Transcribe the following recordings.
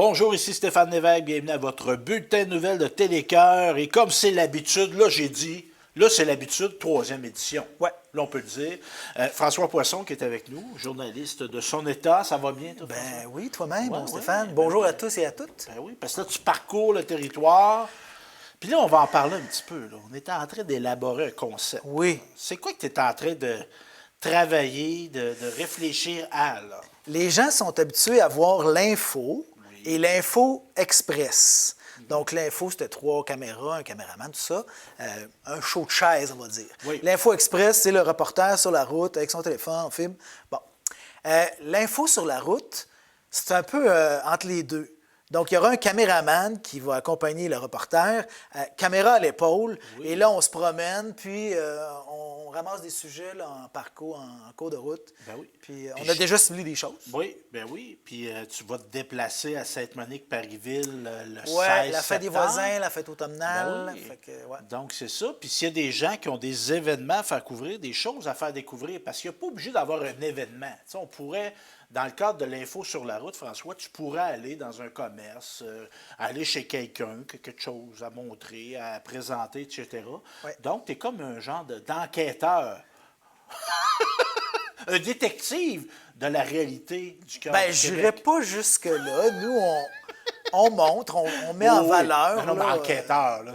Bonjour, ici Stéphane Lévesque, bienvenue à votre bulletin de nouvelles de Télécœur. Et comme c'est l'habitude, là j'ai dit, là c'est l'habitude, troisième édition. Ouais. Là on peut le dire. François Poisson qui est avec nous, journaliste de Son État, ça va bien toi, Ben François? oui, toi-même, Ouais, mon ouais, Stéphane. ben Bonjour oui. à tous et à toutes. Ben oui, parce que là tu parcours le territoire. Puis là on va en parler un petit peu. Là. On était en train d'élaborer un concept. Oui. C'est quoi que tu es en train de travailler, de réfléchir à là? Les gens sont habitués à voir l'info et l'info express. Donc, l'info, c'était 3 caméras, un caméraman, tout ça. Un show de chaise, on va dire. Oui. L'info express, c'est le reporter sur la route avec son téléphone, on filme. Bon. L'info sur la route, c'est un peu entre les deux. Donc, il y aura un caméraman qui va accompagner le reporter, caméra à l'épaule, et là, on se promène, puis on ramasse des sujets là, en parcours, en cours de route. Ben oui. Puis on a déjà ciblé des choses. Oui, ben oui. Puis tu vas te déplacer à Sainte-Monique-Parisville le 16 Ouais, la fête des septembre. voisins, la fête automnale. Ben oui. Fait que, ouais. Donc, c'est ça. Puis s'il y a des gens qui ont des événements à faire couvrir, des choses à faire découvrir, parce qu'il n'y a pas obligé d'avoir un événement. Tu sais, on pourrait, dans le cadre de l'info sur la route, François, tu pourrais aller dans un commerce, aller chez quelqu'un qui a quelque chose à montrer, à présenter, etc. Ouais. Donc, tu es comme un genre d'enquêteur. Un détective de la réalité du cœur Ben, du je Québec. n'irai pas jusque-là. Nous, on montre, on met en Oui, valeur. non, mais là, enquêteur, là,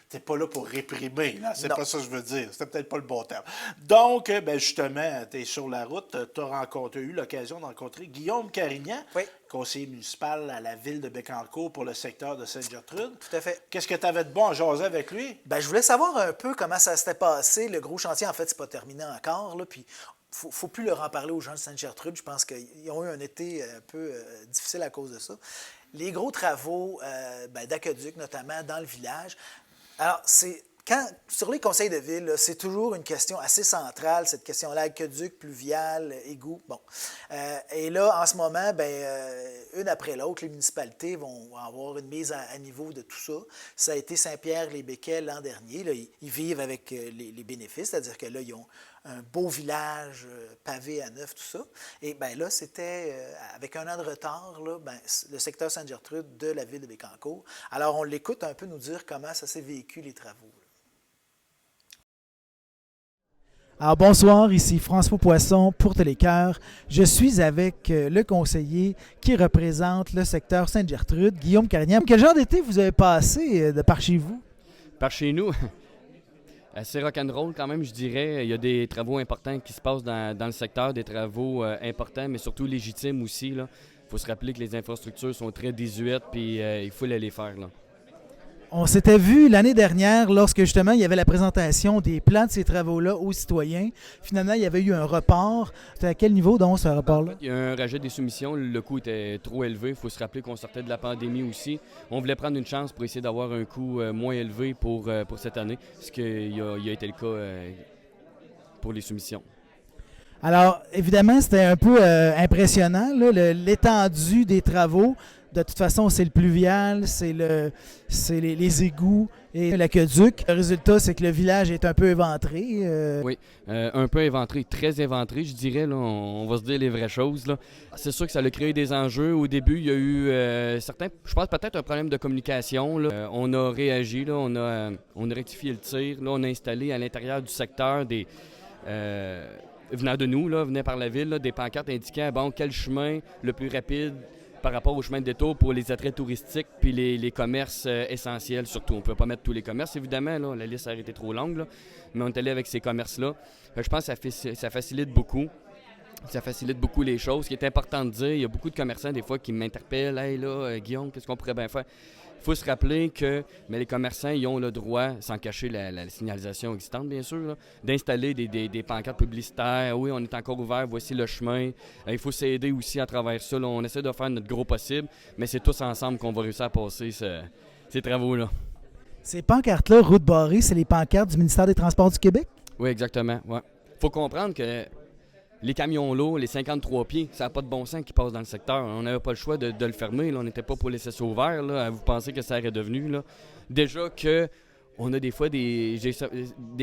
t'es pas là pour réprimer, là. C'est Non. pas ça que je veux dire. C'était peut-être pas le bon terme. Donc, ben justement, tu es sur la route, tu as eu l'occasion de rencontrer Guillaume Carignan, Oui. conseiller municipal à la ville de Bécancour pour le secteur de Sainte-Gertrude. Tout à fait. Qu'est-ce que tu avais de bon à jaser avec lui? Ben, je voulais savoir un peu comment ça s'était passé. Le gros chantier, en fait, c'est pas terminé encore. Là, puis, faut plus leur en parler aux gens de Sainte-Gertrude. Je pense qu'ils ont eu un été un peu difficile à cause de ça. Les gros travaux d'aqueduc, notamment dans le village. Alors, sur les conseils de ville, là, c'est toujours une question assez centrale, cette question-là, aqueduc, pluvial, égout. Bon. Et là, en ce moment, une après l'autre, les municipalités vont avoir une mise à niveau de tout ça. Ça a été Saint-Pierre-les-Béquets l'an dernier. Là, ils vivent avec les bénéfices, c'est-à-dire que là, ils ont un beau village pavé à neuf, tout ça. Et bien là, c'était avec un an de retard, là, le secteur Sainte-Gertrude de la ville de Bécancour. Alors, on l'écoute un peu nous dire comment ça s'est vécu, les travaux. Alors bonsoir, ici François Poisson pour Télécœur. Je suis avec le conseiller qui représente le secteur Sainte-Gertrude, Guillaume Carignan. Quel genre d'été vous avez passé de par chez vous? Par chez nous, assez rock'n'roll quand même, je dirais. Il y a des travaux importants qui se passent dans le secteur, des travaux importants, mais surtout légitimes aussi. Il faut se rappeler que les infrastructures sont très désuètes, puis il faut les faire. Là. On s'était vu l'année dernière lorsque justement il y avait la présentation des plans de ces travaux-là aux citoyens. Finalement, il y avait eu un report. C'était à quel niveau donc ce report-là? Il y a un rejet des soumissions, le coût était trop élevé. Il faut se rappeler qu'on sortait de la pandémie aussi. On voulait prendre une chance pour essayer d'avoir un coût moins élevé pour cette année, ce qui a été le cas pour les soumissions. Alors, évidemment, c'était un peu impressionnant, là, l'étendue des travaux. De toute façon, c'est le pluvial, c'est les égouts et l'aqueduc. Le résultat, c'est que le village est un peu éventré. Oui, un peu éventré, très éventré, je dirais. Là, on va se dire les vraies choses. Là. C'est sûr que ça a créé des enjeux. Au début, il y a eu certains, je pense peut-être un problème de communication. Là. On a réagi, là, on a rectifié le tir. Là, on a installé à l'intérieur du secteur des... venant de nous, là, venant par la ville, là, des pancartes indiquant quel chemin le plus rapide par rapport au chemin de détour pour les attraits touristiques puis les commerces essentiels surtout. On ne peut pas mettre tous les commerces, évidemment, là, la liste a été trop longue, là, mais on est allé avec ces commerces-là. Je pense que ça facilite beaucoup. Ça facilite beaucoup les choses. Ce qui est important de dire, il y a beaucoup de commerçants des fois qui m'interpellent. « Hey là, Guillaume, qu'est-ce qu'on pourrait bien faire? » Il faut se rappeler que les commerçants ils ont le droit, sans cacher la signalisation existante, bien sûr, là, d'installer des pancartes publicitaires. Oui, on est encore ouvert, voici le chemin. Il faut s'aider aussi à travers ça. Là. On essaie de faire notre gros possible, mais c'est tous ensemble qu'on va réussir à passer ces travaux-là. Ces pancartes-là, route barrée, c'est les pancartes du ministère des Transports du Québec? Oui, exactement. Ouais. Faut comprendre que les camions lourds, les 53 pieds, ça n'a pas de bon sens qui passent dans le secteur. On n'avait pas le choix de le fermer. Là. On n'était pas pour laisser ça ouvert. Là. Vous pensez que ça aurait devenu. Là. Déjà que on a des fois des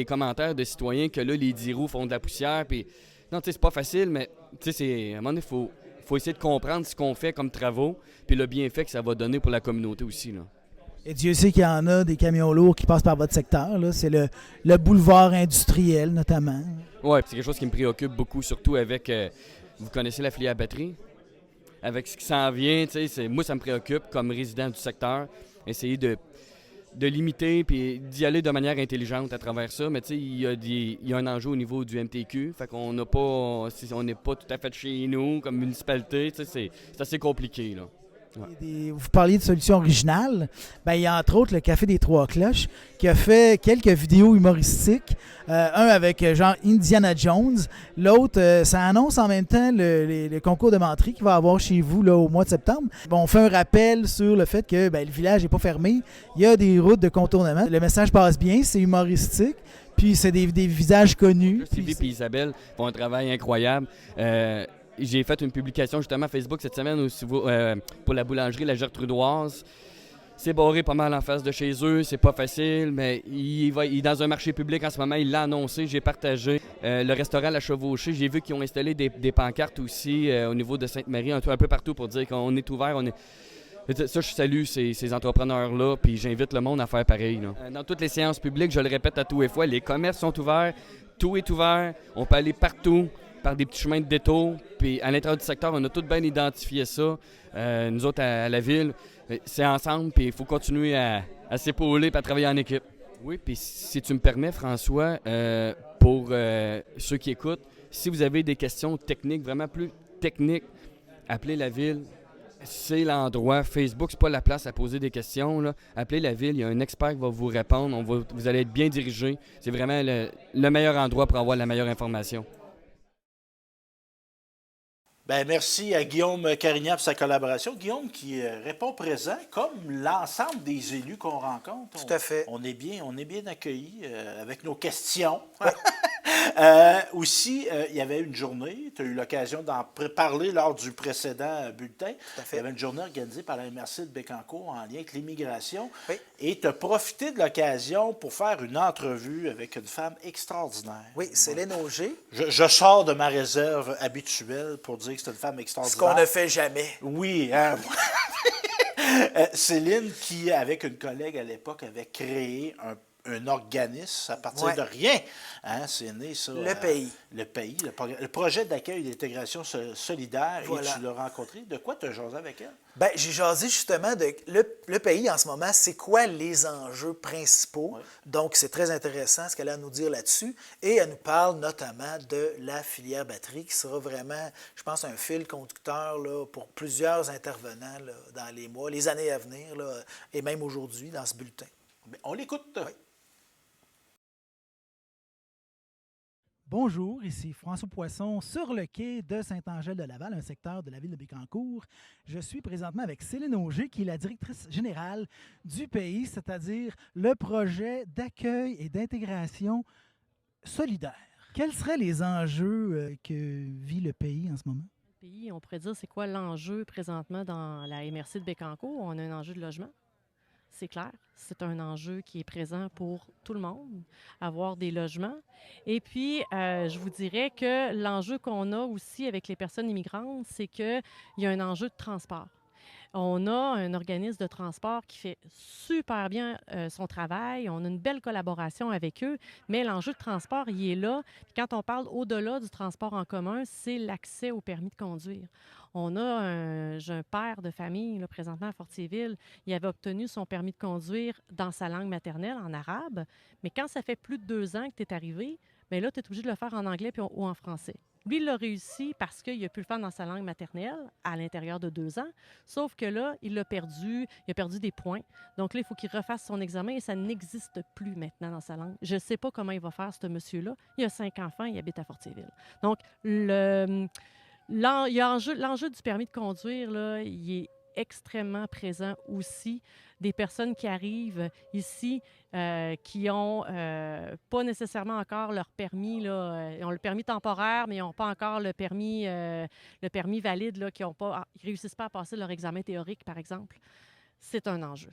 commentaires de citoyens que là, les 10 roues font de la poussière. Puis non, tu sais, c'est pas facile, mais tu sais, à un moment donné, il faut faut essayer de comprendre ce qu'on fait comme travaux, puis le bienfait que ça va donner pour la communauté aussi, là. Et Dieu sait qu'il y en a des camions lourds qui passent par votre secteur, là. C'est le boulevard industriel, notamment. Oui, c'est quelque chose qui me préoccupe beaucoup, surtout avec, vous connaissez la filière batterie? Avec ce qui s'en vient, moi, ça me préoccupe comme résident du secteur, essayer de limiter puis d'y aller de manière intelligente à travers ça. Mais il y a un enjeu au niveau du MTQ, fait qu'on n'a pas, on n'est pas tout à fait chez nous comme municipalité, c'est assez compliqué, là. Ouais. Vous parliez de solutions originales. Ben, il y a entre autres le Café des Trois Cloches qui a fait quelques vidéos humoristiques. Un avec genre Indiana Jones. L'autre, ça annonce en même temps le concours de menterie qu'il va y avoir chez vous là, au mois de septembre. Bon, on fait un rappel sur le fait que le village n'est pas fermé. Il y a des routes de contournement. Le message passe bien, c'est humoristique. Puis c'est des visages connus. Sylvie et Isabelle font un travail incroyable. J'ai fait une publication justement à Facebook cette semaine aussi, pour la boulangerie La Gertrudoise. C'est barré pas mal en face de chez eux, c'est pas facile, mais il est dans un marché public en ce moment, il l'a annoncé, j'ai partagé. Le restaurant La Chevauchée, j'ai vu qu'ils ont installé des pancartes aussi au niveau de Sainte-Marie, un peu partout pour dire qu'on est ouvert. Ça, je salue ces entrepreneurs-là, puis j'invite le monde à faire pareil, là. Dans toutes les séances publiques, je le répète à tous les fois, les commerces sont ouverts, tout est ouvert, on peut aller partout par des petits chemins de détour. Puis à l'intérieur du secteur, on a tout bien identifié ça. Nous autres, à la ville, c'est ensemble, puis il faut continuer à s'épauler et à travailler en équipe. Oui, puis si tu me permets, François, pour ceux qui écoutent, si vous avez des questions techniques, vraiment plus techniques, appelez la ville. C'est l'endroit. Facebook, c'est pas la place à poser des questions, là. Appelez la ville, il y a un expert qui va vous répondre. Vous allez être bien dirigé. C'est vraiment le meilleur endroit pour avoir la meilleure information. Ben, merci à Guillaume Carignan pour sa collaboration. Guillaume qui répond présent, comme l'ensemble des élus qu'on rencontre. Tout à fait. On est bien accueillis avec nos questions. Aussi, il y avait une journée, tu as eu l'occasion d'en parler lors du précédent bulletin. Tout à fait. Il y avait une journée organisée par la MRC de Bécancour en lien avec l'immigration. Oui. Et tu as profité de l'occasion pour faire une entrevue avec une femme extraordinaire. Oui, Céline Auger. Je sors de ma réserve habituelle pour dire que c'est une femme Ce extraordinaire. qu'on ne fait jamais. Oui, hein? Céline, qui, avec une collègue à l'époque, avait créé un organisme à partir de rien. Hein? C'est né ça. Le pays. Le pays, le projet d'accueil et d'intégration solidaire. Voilà. Et tu l'as rencontré. De quoi tu as jasé avec elle? Ben, j'ai jasé justement de le pays en ce moment, c'est quoi les enjeux principaux. Oui. Donc, c'est très intéressant ce qu'elle a à nous dire là-dessus. Et elle nous parle notamment de la filière batterie qui sera vraiment, je pense, un fil conducteur là, pour plusieurs intervenants là, dans les mois, les années à venir là, et même aujourd'hui dans ce bulletin. Bien, on l'écoute. Oui. Bonjour, ici François Poisson sur le quai de Saint-Angèle-de-Laval, un secteur de la ville de Bécancour. Je suis présentement avec Céline Auger, qui est la directrice générale du pays, c'est-à-dire le projet d'accueil et d'intégration solidaire. Quels seraient les enjeux que vit le pays en ce moment? Le pays, on pourrait dire, c'est quoi l'enjeu présentement dans la MRC de Bécancour? On a un enjeu de logement. C'est clair, c'est un enjeu qui est présent pour tout le monde, avoir des logements. Et puis, je vous dirais que l'enjeu qu'on a aussi avec les personnes immigrantes, c'est qu'il y a un enjeu de transport. On a un organisme de transport qui fait super bien son travail. On a une belle collaboration avec eux, mais l'enjeu de transport, il est là. Puis quand on parle au-delà du transport en commun, c'est l'accès au permis de conduire. On a j'ai un père de famille, là, présentement à Fortierville. Il avait obtenu son permis de conduire dans sa langue maternelle, en arabe. Mais quand ça fait plus de 2 ans que tu es arrivé, bien là, tu es obligé de le faire en anglais ou en français. Lui, il l'a réussi parce qu'il a pu le faire dans sa langue maternelle à l'intérieur de 2 ans. Sauf que là, il a perdu des points. Donc là, il faut qu'il refasse son examen et ça n'existe plus maintenant dans sa langue. Je ne sais pas comment il va faire, ce monsieur-là. Il a 5 enfants, il habite à Fortierville. Donc, l'enjeu du permis de conduire, là, il est extrêmement présent aussi. Des personnes qui arrivent ici qui n'ont pas nécessairement encore leur permis. Là, ils ont le permis temporaire, mais ils n'ont pas encore le permis valide, là, qui ne réussissent pas à passer leur examen théorique, par exemple. C'est un enjeu.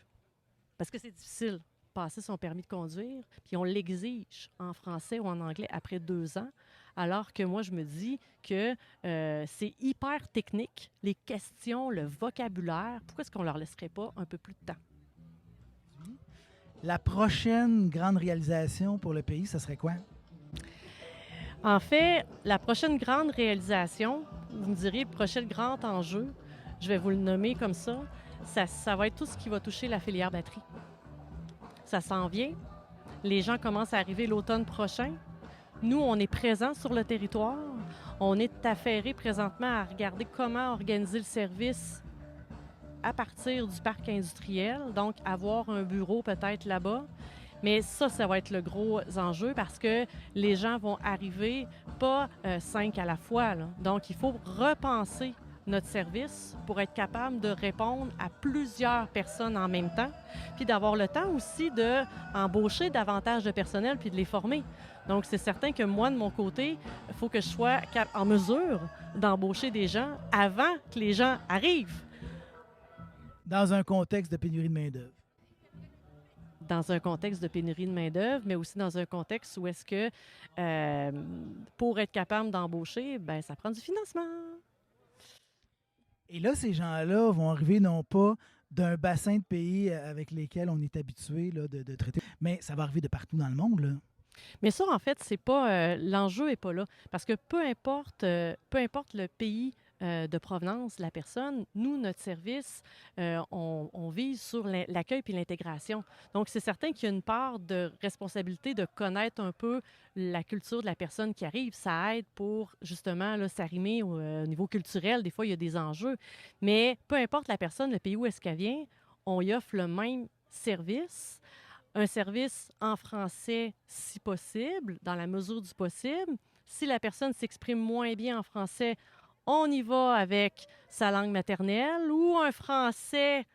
Parce que c'est difficile passer son permis de conduire, puis on l'exige en français ou en anglais après 2 ans, alors que moi, je me dis que c'est hyper technique, les questions, le vocabulaire. Pourquoi est-ce qu'on ne leur laisserait pas un peu plus de temps? La prochaine grande réalisation pour le pays, ça serait quoi? En fait, la prochaine grande réalisation, vous me direz, prochain grand enjeu, je vais vous le nommer comme ça va être tout ce qui va toucher la filière batterie. Ça s'en vient. Les gens commencent à arriver l'automne prochain. Nous, on est présents sur le territoire. On est affairés présentement à regarder comment organiser le service à partir du parc industriel, donc avoir un bureau peut-être là-bas. Mais ça va être le gros enjeu parce que les gens vont arriver pas 5 à la fois, là. Donc, il faut repenser notre service pour être capable de répondre à plusieurs personnes en même temps, puis d'avoir le temps aussi d'embaucher davantage de personnel puis de les former. Donc, c'est certain que moi, de mon côté, il faut que je sois en mesure d'embaucher des gens avant que les gens arrivent. Dans un contexte de pénurie de main-d'œuvre. Dans un contexte de pénurie de main-d'œuvre, mais aussi dans un contexte où est-ce que pour être capable d'embaucher, ben ça prend du financement. Et là, ces gens-là vont arriver non pas d'un bassin de pays avec lesquels on est habitué là, de traiter, mais ça va arriver de partout dans le monde, là. Mais ça, en fait, c'est pas l'enjeu n'est pas là. Parce que peu importe le pays de provenance de la personne, nous, notre service, on vise sur l'accueil puis l'intégration. Donc, c'est certain qu'il y a une part de responsabilité de connaître un peu la culture de la personne qui arrive. Ça aide pour, justement, là, s'arrimer au niveau culturel. Des fois, il y a des enjeux. Mais peu importe la personne, le pays où est-ce qu'elle vient, on y offre le même service. Un service en français si possible, dans la mesure du possible. Si la personne s'exprime moins bien en français, on y va avec sa langue maternelle ou un français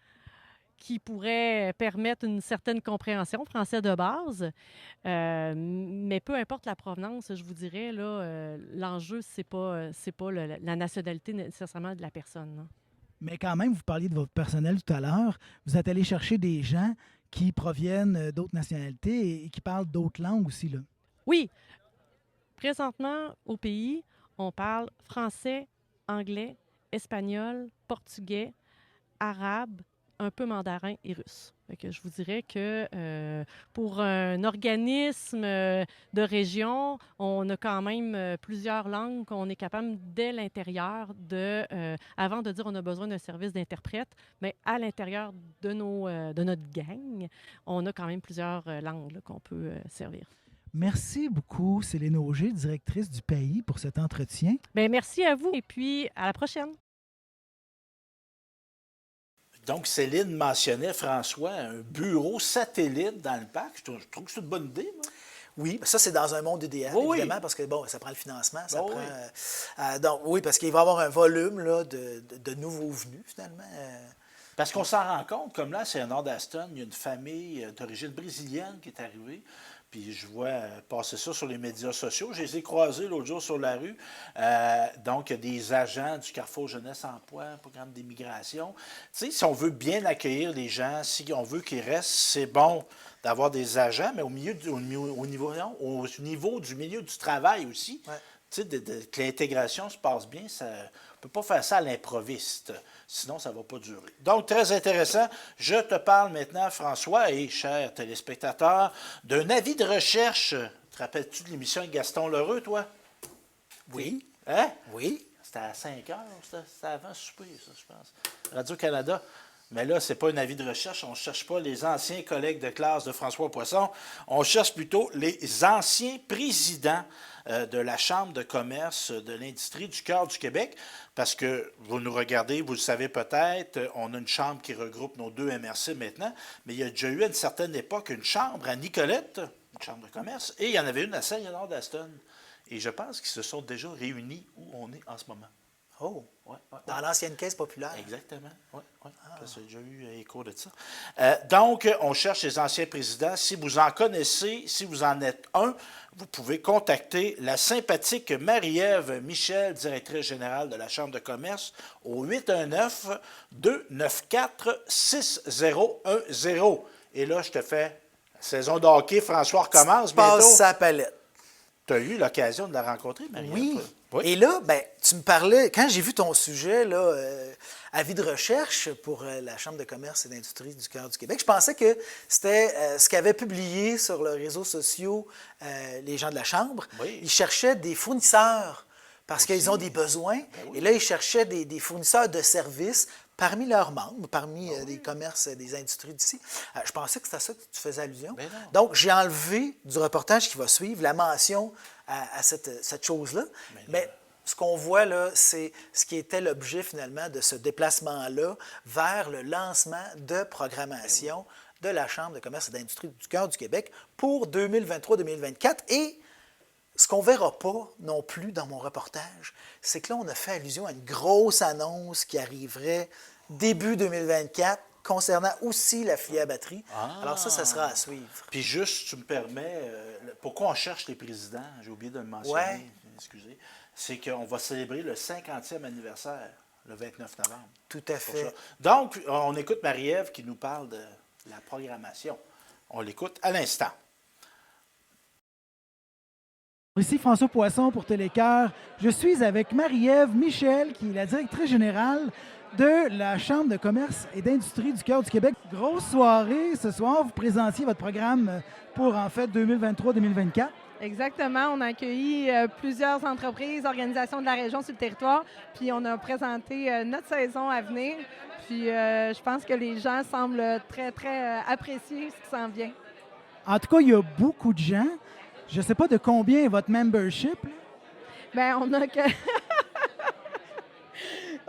qui pourrait permettre une certaine compréhension, français de base. Mais peu importe la provenance, je vous dirais, là, l'enjeu, c'est pas la nationalité nécessairement de la personne, là. Mais quand même, vous parliez de votre personnel tout à l'heure. Vous êtes allé chercher des gens qui proviennent d'autres nationalités et qui parlent d'autres langues aussi, là. Oui. Présentement, au pays, on parle français, anglais, espagnol, portugais, arabe, un peu mandarin et russe. Fait que je vous dirais que pour un organisme de région, on a quand même plusieurs langues qu'on est capable dès l'intérieur avant de dire on a besoin d'un service d'interprète, mais à l'intérieur de notre gang, on a quand même plusieurs langues là, qu'on peut servir. Merci beaucoup, Céline Auger, directrice du pays, pour cet entretien. Bien, merci à vous et puis à la prochaine. Donc, Céline mentionnait, François, un bureau satellite dans le parc. Je trouve que c'est une bonne idée, moi. Oui, ça, c'est dans un monde idéal, Oui, évidemment, oui. parce que, bon, ça prend le financement, ça Oui, prend... donc, oui, parce qu'il va y avoir un volume là, de nouveaux venus, finalement. Parce qu'on s'en rend compte, comme là, c'est un nord d'Aston, il y a une famille d'origine brésilienne qui est arrivée. Puis je vois passer ça sur les médias sociaux. Je les ai croisés l'autre jour sur la rue. Donc, il y a des agents du Carrefour Jeunesse Emploi, programme d'immigration. Tu sais, si on veut bien accueillir les gens, si on veut qu'ils restent, c'est bon d'avoir des agents, mais au niveau du milieu du travail aussi. Ouais. Tu sais, que l'intégration se passe bien, on ne peut pas faire ça à l'improviste. Sinon, ça ne va pas durer. Donc, très intéressant. Je te parle maintenant, François et chers téléspectateurs, d'un avis de recherche. Te rappelles-tu de l'émission avec Gaston Lheureux, toi? Oui. Hein? Oui. C'était à 5 heures, c'était avant souper, ça, je pense. Radio-Canada. Mais là, ce n'est pas un avis de recherche. On ne cherche pas les anciens collègues de classe de François Poisson. On cherche plutôt les anciens présidents de la Chambre de commerce de l'industrie du cœur du Québec. Parce que vous nous regardez, vous le savez peut-être, on a une chambre qui regroupe nos 2 MRC maintenant. Mais il y a déjà eu à une certaine époque une chambre à Nicolette, une chambre de commerce, et il y en avait une à Saint-Léonard d'Aston. Et je pense qu'ils se sont déjà réunis où on est en ce moment. Oh. Ouais. Dans l'ancienne caisse populaire. Exactement. Oui. J'ai déjà eu écho de ça. Donc, on cherche les anciens présidents. Si vous en connaissez, si vous en êtes un, vous pouvez contacter la sympathique Marie-Ève Michel, directrice générale de la Chambre de commerce, au 819-294-6010. Et là, je te fais Saison de hockey, François recommence bientôt. Passe sa palette. Tu as eu l'occasion de la rencontrer, Marie-Ève? Oui. toi? Oui. Et là, ben, tu me parlais, quand j'ai vu ton sujet, là, avis de recherche pour la Chambre de commerce et d'industrie du Cœur du Québec, je pensais que c'était ce qu'avaient publié sur leurs réseaux sociaux les gens de la Chambre. Oui. Ils cherchaient des fournisseurs parce qu'ils ont des besoins. Et là, ils cherchaient des fournisseurs de services parmi leurs membres, parmi des commerces, des industries d'ici. Je pensais que c'était à ça que tu faisais allusion. Ben non. Donc, j'ai enlevé du reportage qui va suivre la mention à cette chose-là. Mais ce qu'on voit là, c'est ce qui était l'objet finalement de ce déplacement-là vers le lancement de programmation de la Chambre de commerce et d'industrie du Cœur du Québec pour 2023-2024. Et ce qu'on ne verra pas non plus dans mon reportage, c'est que là, on a fait allusion à une grosse annonce qui arriverait début 2024 concernant aussi la filière batterie. Alors ça sera à suivre. Puis juste, tu me permets, pourquoi on cherche les présidents? J'ai oublié de le mentionner, Ouais. excusez. C'est qu'on va célébrer le 50e anniversaire, le 29 novembre. Tout à Pour fait. ça. Donc, on écoute Marie-Ève qui nous parle de la programmation. On l'écoute à l'instant. Ici François Poisson pour Télécœur. Je suis avec Marie-Ève Michel, qui est la directrice générale de la Chambre de commerce et d'industrie du Cœur du Québec. Grosse soirée ce soir. Vous présentiez votre programme pour, en fait, 2023-2024. Exactement. On a accueilli plusieurs entreprises, organisations de la région sur le territoire, puis on a présenté notre saison à venir. Puis je pense que les gens semblent très, très apprécier ce qui s'en vient. En tout cas, il y a beaucoup de gens. Je ne sais pas de combien est votre membership. Là. Bien, on a que...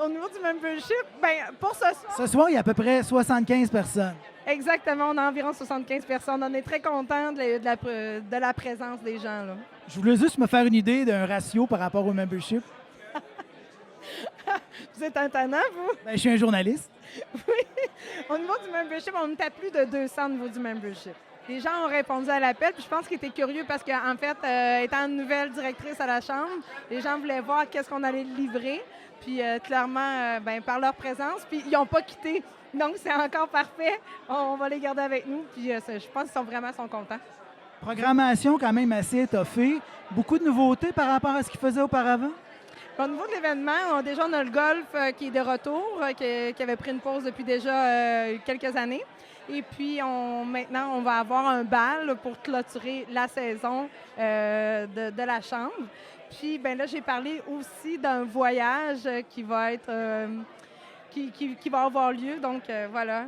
Au niveau du membership, bien, pour ce soir... Ce soir, il y a à peu près 75 personnes. Exactement, on a environ 75 personnes. On est très contents de la présence des gens, là. Je voulais juste me faire une idée d'un ratio par rapport au membership. Vous êtes un tannant, vous? Ben, je suis un journaliste. Oui. Au niveau du membership, on est à plus de 200 au niveau du membership. Les gens ont répondu à l'appel, puis je pense qu'ils étaient curieux parce qu'en fait, étant nouvelle directrice à la Chambre, les gens voulaient voir qu'est-ce qu'on allait livrer. Puis clairement, par leur présence, puis ils n'ont pas quitté. Donc, c'est encore parfait. On va les garder avec nous, puis je pense qu'ils sont contents. Programmation quand même assez étoffée. Beaucoup de nouveautés par rapport à ce qu'ils faisaient auparavant. Au niveau de l'événement, déjà, on a le golf qui est de retour, qui avait pris une pause depuis déjà quelques années. Et puis, maintenant, on va avoir un bal pour clôturer la saison de la Chambre. Puis, là, j'ai parlé aussi d'un voyage qui va être qui va avoir lieu. Donc, voilà.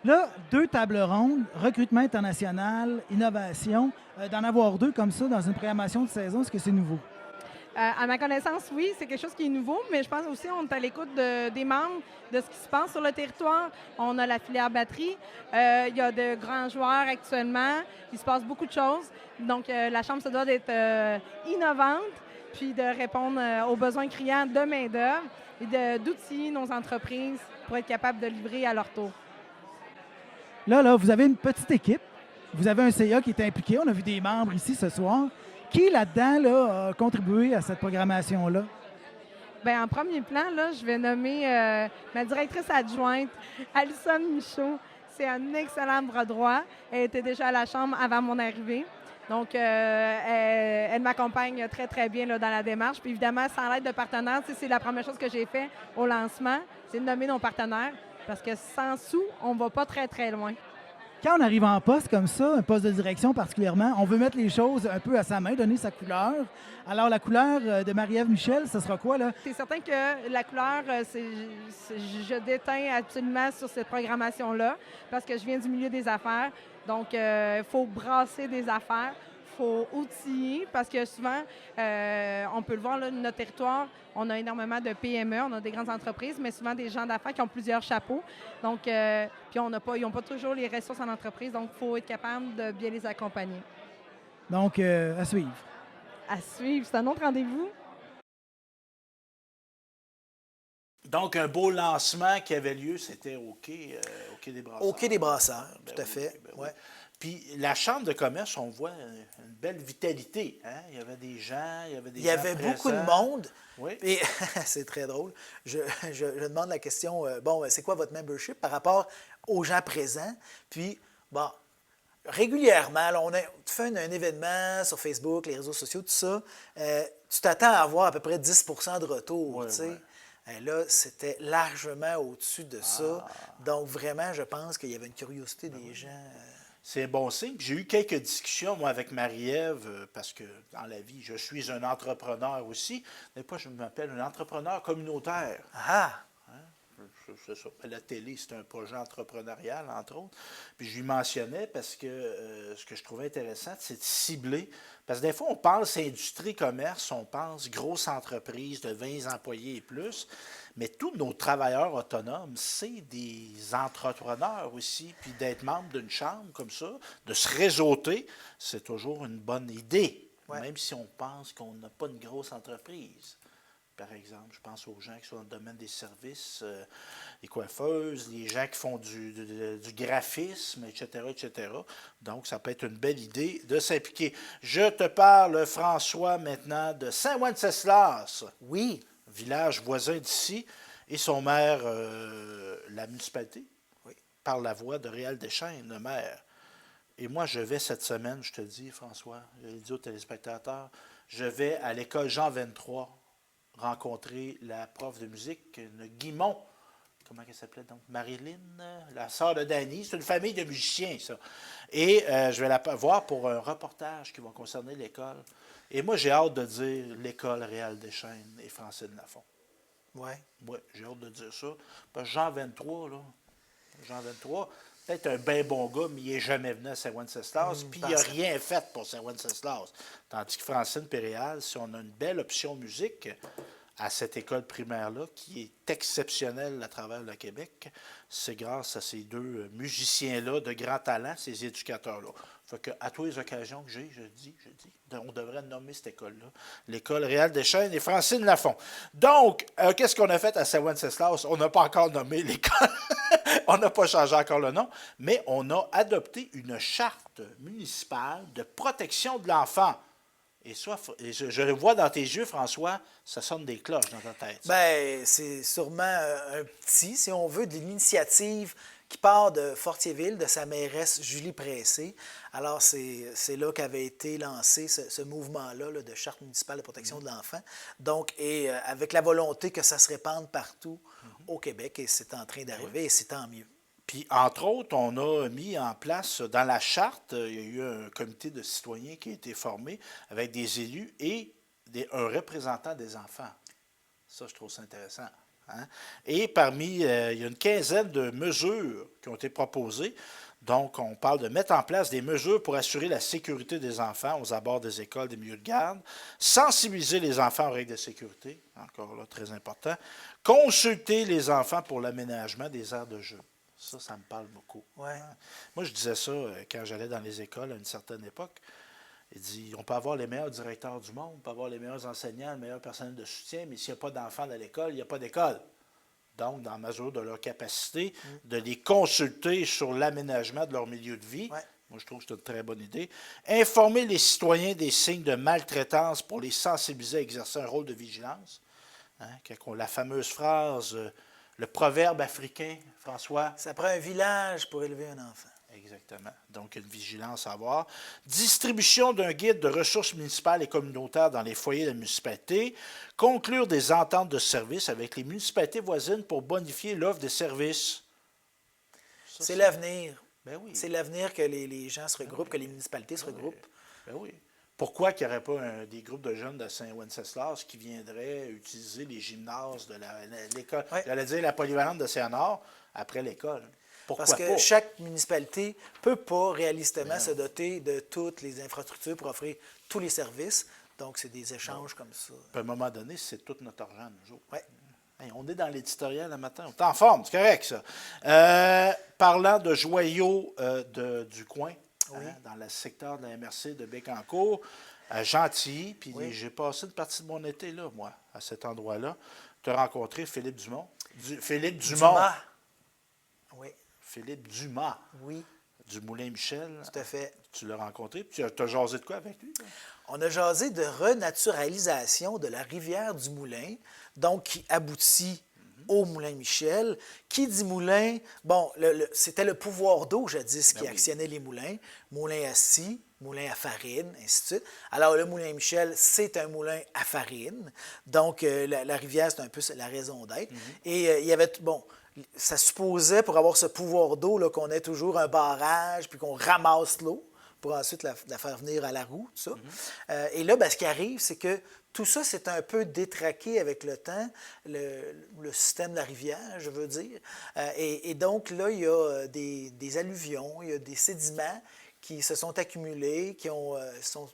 Là, 2 tables rondes, recrutement international, innovation. D'en avoir 2 comme ça dans une programmation de saison, est-ce que c'est nouveau? À ma connaissance, oui, c'est quelque chose qui est nouveau, mais je pense aussi qu'on est à l'écoute des membres, de ce qui se passe sur le territoire. On a la filière batterie. Il y a de grands joueurs actuellement. Il se passe beaucoup de choses. Donc, la Chambre se doit d'être innovante, puis de répondre aux besoins criants de main-d'œuvre et d'outiller nos entreprises pour être capables de livrer à leur tour. Là, vous avez une petite équipe. Vous avez un CA qui est impliqué. On a vu des membres ici ce soir. Qui, là-dedans, là, a contribué à cette programmation-là? Bien, en premier plan, là, je vais nommer ma directrice adjointe, Alison Michaud. C'est un excellent bras droit. Elle était déjà à la Chambre avant mon arrivée. Donc, elle m'accompagne très, très bien là, dans la démarche. Puis évidemment, sans l'aide de partenaires, c'est la première chose que j'ai fait au lancement, c'est de nommer nos partenaires. Parce que sans sous, on ne va pas très, très loin. Quand on arrive en poste comme ça, un poste de direction particulièrement, on veut mettre les choses un peu à sa main, donner sa couleur. Alors, la couleur de Marie-Ève Michel, ce sera quoi, là? C'est certain que la couleur, je déteins absolument sur cette programmation-là parce que je viens du milieu des affaires. Donc, il faut brasser des affaires. Il faut outiller parce que souvent, on peut le voir, là, notre territoire, on a énormément de PME, on a des grandes entreprises, mais souvent des gens d'affaires qui ont plusieurs chapeaux. Donc, puis ils n'ont pas toujours les ressources en entreprise, donc il faut être capable de bien les accompagner. Donc, à suivre. À suivre, c'est un autre rendez-vous. Donc, un beau lancement qui avait lieu, c'était au Quai des Brasseurs. Au Quai des Brasseurs, Ben tout à oui, fait. ben oui. Ouais. Puis la Chambre de commerce, on voit une belle vitalité. Hein? Il y avait des gens, il y avait des Il y avait gens beaucoup de présents. monde. Oui. Et c'est très drôle. Je demande la question, c'est quoi votre membership par rapport aux gens présents? Puis, bon, régulièrement, là, tu fais un événement sur Facebook, les réseaux sociaux, tout ça, tu t'attends à avoir à peu près 10 de retour. Ouais, tu sais. ouais. Là, c'était largement au-dessus de ça. Donc, vraiment, je pense qu'il y avait une curiosité des gens. C'est un bon signe. Puis j'ai eu quelques discussions, moi, avec Marie-Ève, parce que dans la vie, je suis un entrepreneur aussi. Mais pas, je m'appelle un entrepreneur communautaire. Ah! C'est ça. La télé, c'est un projet entrepreneurial, entre autres. Puis je lui mentionnais parce que ce que je trouvais intéressant, c'est de cibler. Parce que des fois, on pense industrie, commerce, on pense grosse entreprise de 20 employés et plus. Mais tous nos travailleurs autonomes, c'est des entrepreneurs aussi. Puis d'être membre d'une chambre comme ça, de se réseauter, c'est toujours une bonne idée. Ouais. Même si on pense qu'on n'a pas une grosse entreprise. Par exemple, je pense aux gens qui sont dans le domaine des services, les coiffeuses, les gens qui font du graphisme, etc., etc. Donc, ça peut être une belle idée de s'impliquer. Je te parle, François, maintenant de Saint-Wenceslas. Oui. Village voisin d'ici, et son maire, la municipalité, par la voix de Réal Deschênes, le maire. Et moi, je vais cette semaine, je te dis, François, je l'ai dit aux téléspectateurs, je vais à l'école Jean 23 rencontrer la prof de musique, Guimont. Comment elle s'appelait donc? Marilyn, la sœur de Danny. C'est une famille de musiciens, ça. Et je vais la voir pour un reportage qui va concerner l'école. Et moi, j'ai hâte de dire l'école Réal Deschênes et Francine Lafont. Oui. Oui, j'ai hâte de dire ça. Parce que Jean 23, là, Jean 23, peut-être un bien bon gars, mais il n'est jamais venu à Saint-Wenceslas, puis il n'a rien fait pour Saint-Wenceslas. Tandis que Francine Péréal, si on a une belle option musique à cette école primaire-là, qui est exceptionnelle à travers le Québec, c'est grâce à ces deux musiciens-là de grand talent, ces éducateurs-là. Fait que, à toutes les occasions que j'ai, je dis, on devrait nommer cette école-là, l'école Réal Deschênes et Francine Lafont. Donc, qu'est-ce qu'on a fait à Saint-Wenceslas? On n'a pas encore nommé l'école, on n'a pas changé encore le nom, mais on a adopté une charte municipale de protection de l'enfant. Et je le vois dans tes yeux, François, ça sonne des cloches dans ta tête. Bien, c'est sûrement un petit, si on veut, de l'initiative qui part de Fortierville, de sa mairesse Julie Pressé. Alors, c'est là qu'avait été lancé ce mouvement-là là, de charte municipale de protection de l'enfant. Donc, et avec la volonté que ça se répande partout au Québec, et c'est en train d'arriver, et c'est tant mieux. Puis, entre autres, on a mis en place, dans la charte, il y a eu un comité de citoyens qui a été formé avec des élus et un représentant des enfants. Ça, je trouve ça intéressant. Hein? Et parmi, il y a une quinzaine de mesures qui ont été proposées. Donc, on parle de mettre en place des mesures pour assurer la sécurité des enfants aux abords des écoles, des milieux de garde, sensibiliser les enfants aux règles de sécurité, encore là, très important, consulter les enfants pour l'aménagement des aires de jeu. Ça me parle beaucoup. Ouais. Moi, je disais ça quand j'allais dans les écoles à une certaine époque. Il dit, on peut avoir les meilleurs directeurs du monde, on peut avoir les meilleurs enseignants, le meilleur personnel de soutien, mais s'il n'y a pas d'enfants dans l'école, il n'y a pas d'école. Donc, dans la mesure de leur capacité, de les consulter sur l'aménagement de leur milieu de vie, moi, je trouve que c'est une très bonne idée. Informer les citoyens des signes de maltraitance pour les sensibiliser à exercer un rôle de vigilance. Hein, la fameuse phrase... le proverbe africain, François. Ça prend un village pour élever un enfant. Exactement. Donc, une vigilance à avoir. Distribution d'un guide de ressources municipales et communautaires dans les foyers de la municipalité. Conclure des ententes de services avec les municipalités voisines pour bonifier l'offre des services. C'est l'avenir. Ben oui. C'est l'avenir que les gens se regroupent, que les municipalités se regroupent. Ben oui. Pourquoi qu'il n'y aurait pas des groupes de jeunes de Saint-Wenceslas qui viendraient utiliser les gymnases de l'école, j'allais dire la polyvalente de Saint-Nord, après l'école? Pourquoi Parce que pas? chaque municipalité ne peut pas réalistement se doter de toutes les infrastructures pour offrir tous les services. Donc, c'est des échanges comme ça. Puis à un moment donné, c'est tout notre argent, nous autres. Ouais. Hey, on est dans l'éditorial le matin. On est en forme, c'est correct, ça. Parlant de joyaux du coin, dans le secteur de la MRC de Bécancour, à Gentilly, puis j'ai passé une partie de mon été là, moi, à cet endroit-là. Tu as rencontré Philippe Dumont. Philippe Dumont. Oui. Philippe Dumas. Oui. Du Moulin Michel. Tout à fait. Tu l'as rencontré, puis tu as jasé de quoi avec lui? Là? On a jasé de renaturalisation de la rivière du Moulin, donc qui aboutit au Moulin Michel. Qui dit moulin? Bon, c'était le pouvoir d'eau jadis qui actionnait les moulins. Moulin à scie, moulin à farine, ainsi de suite. Alors, le Moulin Michel, c'est un moulin à farine. Donc, la rivière, c'est un peu la raison d'être. Et il y avait, bon, ça supposait, pour avoir ce pouvoir d'eau, là, qu'on ait toujours un barrage, puis qu'on ramasse l'eau pour ensuite la faire venir à la roue, tout ça. Et là, ben, ce qui arrive, c'est que tout ça s'est un peu détraqué avec le temps, le système de la rivière, je veux dire. Et donc, là, il y a des alluvions, il y a des sédiments qui se sont accumulés, qui sont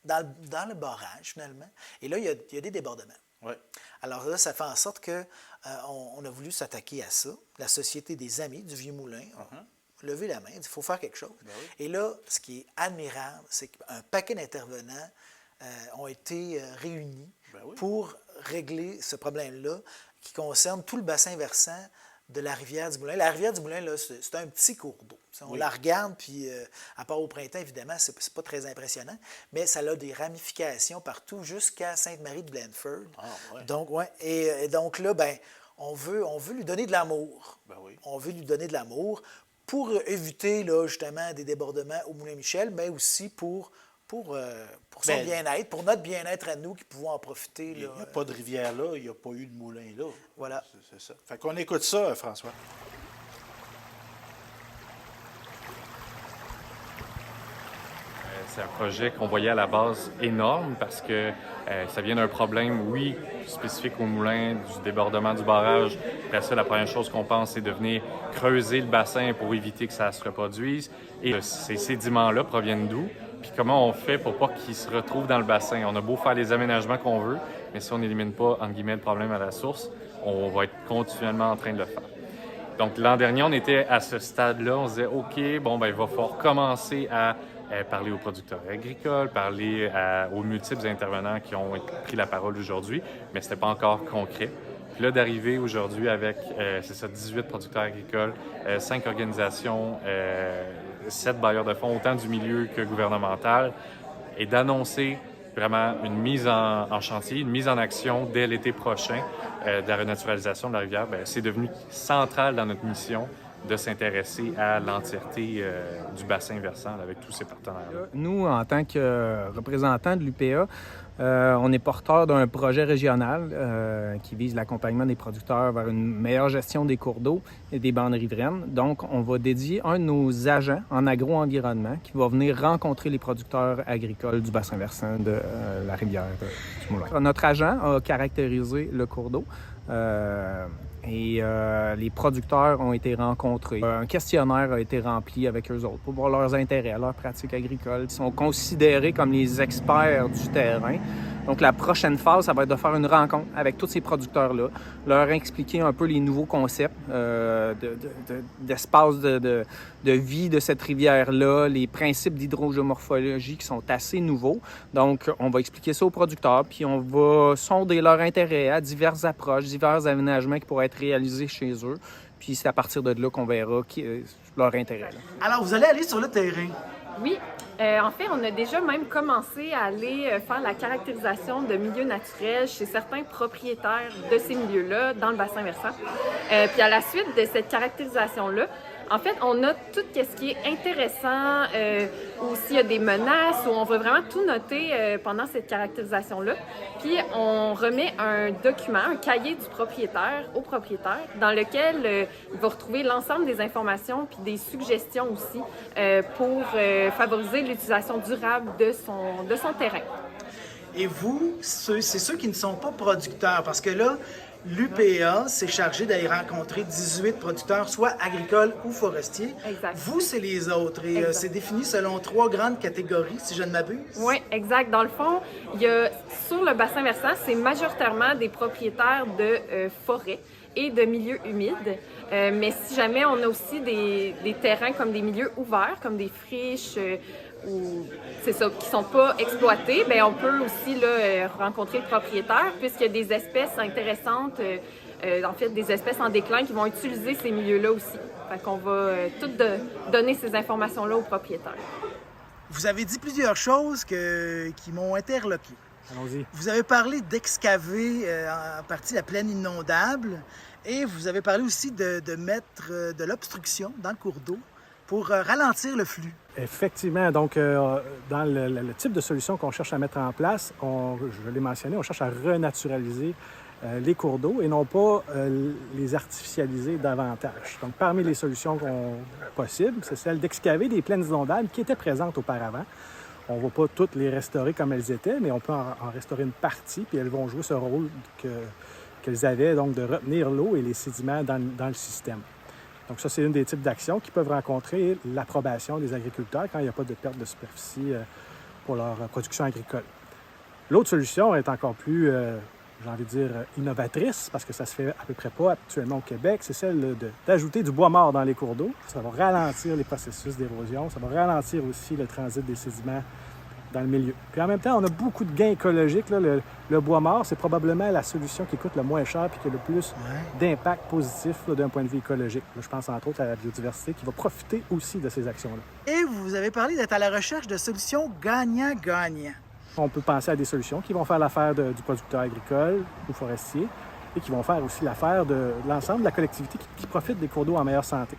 dans le barrage, finalement. Et là, il y a des débordements. Ouais. Alors là, ça fait en sorte qu'on a voulu s'attaquer à ça. La Société des Amis du Vieux-Moulin a levé la main, il dit, il faut faire quelque chose. Ben oui. Et là, ce qui est admirable, c'est qu'un paquet d'intervenants ont été réunis pour régler ce problème-là qui concerne tout le bassin versant de la rivière du Moulin. La rivière du Moulin, là, c'est un petit cours d'eau. On la regarde, puis à part au printemps, évidemment, c'est pas très impressionnant, mais ça a des ramifications partout jusqu'à Sainte-Marie-de-Blandford. Ah, ouais. Donc, ouais. Et donc là, ben, on veut lui donner de l'amour. Ben oui. On veut lui donner de l'amour pour éviter, là, justement, des débordements au Moulin-Michel, mais aussi pour son bien-être, pour notre bien-être à nous qui pouvons en profiter. Il n'y a pas de rivière là, il n'y a pas eu de moulin là. Voilà. C'est ça. Fait qu'on écoute ça, François. C'est un projet qu'on voyait à la base énorme parce que ça vient d'un problème, oui, spécifique au moulin, du débordement du barrage. Après ça, la première chose qu'on pense, c'est de venir creuser le bassin pour éviter que ça se reproduise. Et ces sédiments-là proviennent d'où? Puis comment on fait pour pas qu'ils se retrouvent dans le bassin? On a beau faire les aménagements qu'on veut, mais si on n'élimine pas, entre guillemets, le problème à la source, on va être continuellement en train de le faire. Donc l'an dernier, on était à ce stade-là. On se disait, OK, bon, ben il va falloir commencer à parler aux producteurs agricoles, parler aux multiples intervenants qui ont pris la parole aujourd'hui, mais c'était pas encore concret. Puis là, d'arriver aujourd'hui avec, 18 producteurs agricoles, 5 organisations, 7 bailleurs de fonds, autant du milieu que gouvernemental, et d'annoncer vraiment une mise en chantier, une mise en action dès l'été prochain de la renaturalisation de la rivière, bien, c'est devenu central dans notre mission de s'intéresser à l'entièreté du bassin versant avec tous ces partenaires-là. Nous, en tant que représentants de l'UPA, on est porteur d'un projet régional qui vise l'accompagnement des producteurs vers une meilleure gestion des cours d'eau et des bandes riveraines. Donc, on va dédier un de nos agents en agro-environnement qui va venir rencontrer les producteurs agricoles du bassin versant de la rivière du Moulin. Notre agent a caractérisé le cours d'eau. Et les producteurs ont été rencontrés. Un questionnaire a été rempli avec eux autres pour voir leurs intérêts, leurs pratiques agricoles. Ils sont considérés comme les experts du terrain. Donc, la prochaine phase, ça va être de faire une rencontre avec tous ces producteurs-là, leur expliquer un peu les nouveaux concepts d'espace de vie de cette rivière-là, les principes d'hydrogéomorphologie qui sont assez nouveaux. Donc, on va expliquer ça aux producteurs, puis on va sonder leur intérêt à diverses approches, divers aménagements qui pourraient être réalisés chez eux. Puis c'est à partir de là qu'on verra leur intérêt. Alors, vous allez aller sur le terrain. Oui. En fait, on a déjà même commencé à aller faire la caractérisation de milieux naturels chez certains propriétaires de ces milieux-là dans le bassin versant. Puis à la suite de cette caractérisation-là, en fait, on a tout ce qui est intéressant, ou s'il y a des menaces, ou on va vraiment tout noter pendant cette caractérisation-là. Puis on remet un document, un cahier du propriétaire au propriétaire, dans lequel il va retrouver l'ensemble des informations puis des suggestions aussi pour favoriser l'utilisation durable de son terrain. Et vous, c'est ceux qui ne sont pas producteurs, parce que là, l'UPA s'est chargé d'aller rencontrer 18 producteurs, soit agricoles ou forestiers. Exact. Vous, c'est les autres. Et c'est défini selon 3 grandes catégories, si je ne m'abuse. Oui, exact. Dans le fond, il y a, sur le bassin versant, c'est majoritairement des propriétaires de forêts et de milieux humides. Mais si jamais on a aussi des terrains comme des milieux ouverts, comme des friches, ou c'est ça, qui sont pas exploités, bien, on peut aussi là, rencontrer le propriétaire puisqu'il y a des espèces intéressantes, en fait des espèces en déclin qui vont utiliser ces milieux-là aussi. Fait qu'on va donner ces informations-là aux propriétaires. Vous avez dit plusieurs choses qui m'ont interloqué. Allons-y. Vous avez parlé d'excaver en partie la plaine inondable. Et vous avez parlé aussi de mettre de l'obstruction dans le cours d'eau pour ralentir le flux. Effectivement. Donc, dans le type de solution qu'on cherche à mettre en place, je l'ai mentionné, on cherche à renaturaliser les cours d'eau et non pas les artificialiser davantage. Donc, parmi les solutions possibles, c'est celle d'excaver des plaines inondables qui étaient présentes auparavant. On ne va pas toutes les restaurer comme elles étaient, mais on peut en restaurer une partie, puis elles vont jouer ce rôle qu'elles avaient, donc de retenir l'eau et les sédiments dans le système. Donc ça, c'est une des types d'actions qui peuvent rencontrer l'approbation des agriculteurs quand il n'y a pas de perte de superficie pour leur production agricole. L'autre solution est encore plus, j'ai envie de dire, innovatrice, parce que ça se fait à peu près pas actuellement au Québec, c'est celle d'ajouter du bois mort dans les cours d'eau. Ça va ralentir les processus d'érosion, ça va ralentir aussi le transit des sédiments dans le milieu. Puis en même temps, on a beaucoup de gains écologiques. Là. Le bois mort, c'est probablement la solution qui coûte le moins cher et qui a le plus d'impact positif d'un point de vue écologique. Là, je pense entre autres à la biodiversité qui va profiter aussi de ces actions-là. Et vous avez parlé d'être à la recherche de solutions gagnant-gagnant. On peut penser à des solutions qui vont faire l'affaire du producteur agricole ou forestier et qui vont faire aussi l'affaire de l'ensemble de la collectivité qui profite des cours d'eau en meilleure santé.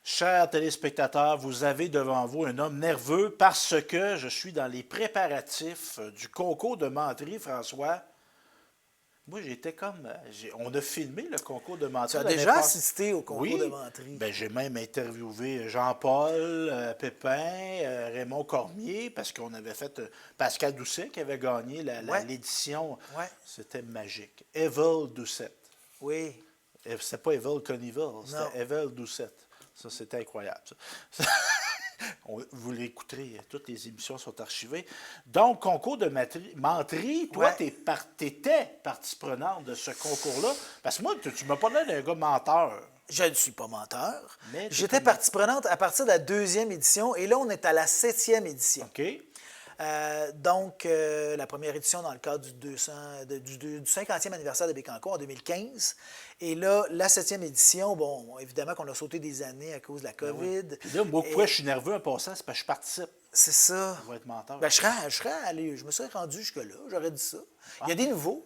Chers téléspectateurs, vous avez devant vous un homme nerveux parce que je suis dans les préparatifs du concours de menterie, François. Moi, j'étais comme... On a filmé le concours de menterie. Tu as déjà assisté au concours de menterie? Ben, j'ai même interviewé Jean-Paul Pépin, Raymond Cormier, parce qu'on avait fait Pascal Doucet qui avait gagné l'édition. Ouais. C'était magique. Evel Doucet. Oui. C'était pas Evel Conival, c'était Evel Doucet. Ça, c'était incroyable. Ça. Vous l'écouterez, toutes les émissions sont archivées. Donc, concours de menterie, toi, tu étais partie prenante de ce concours-là. Parce que moi, tu ne m'as pas donné d'un gars menteur. Je ne suis pas menteur. J'étais partie prenante à partir de la 2e édition et là, on est à la 7e édition. OK. Donc, la première édition dans le cadre du 50e anniversaire de Bécancour en 2015. Et là, la 7e édition, bon, évidemment qu'on a sauté des années à cause de la COVID. Puis là, moi, pourquoi je suis nerveux en passant, c'est parce que je participe. C'est ça. Je vais être menteur. Ben, je serais allé, je me serais rendu jusque-là, j'aurais dit ça. Il y a des nouveaux.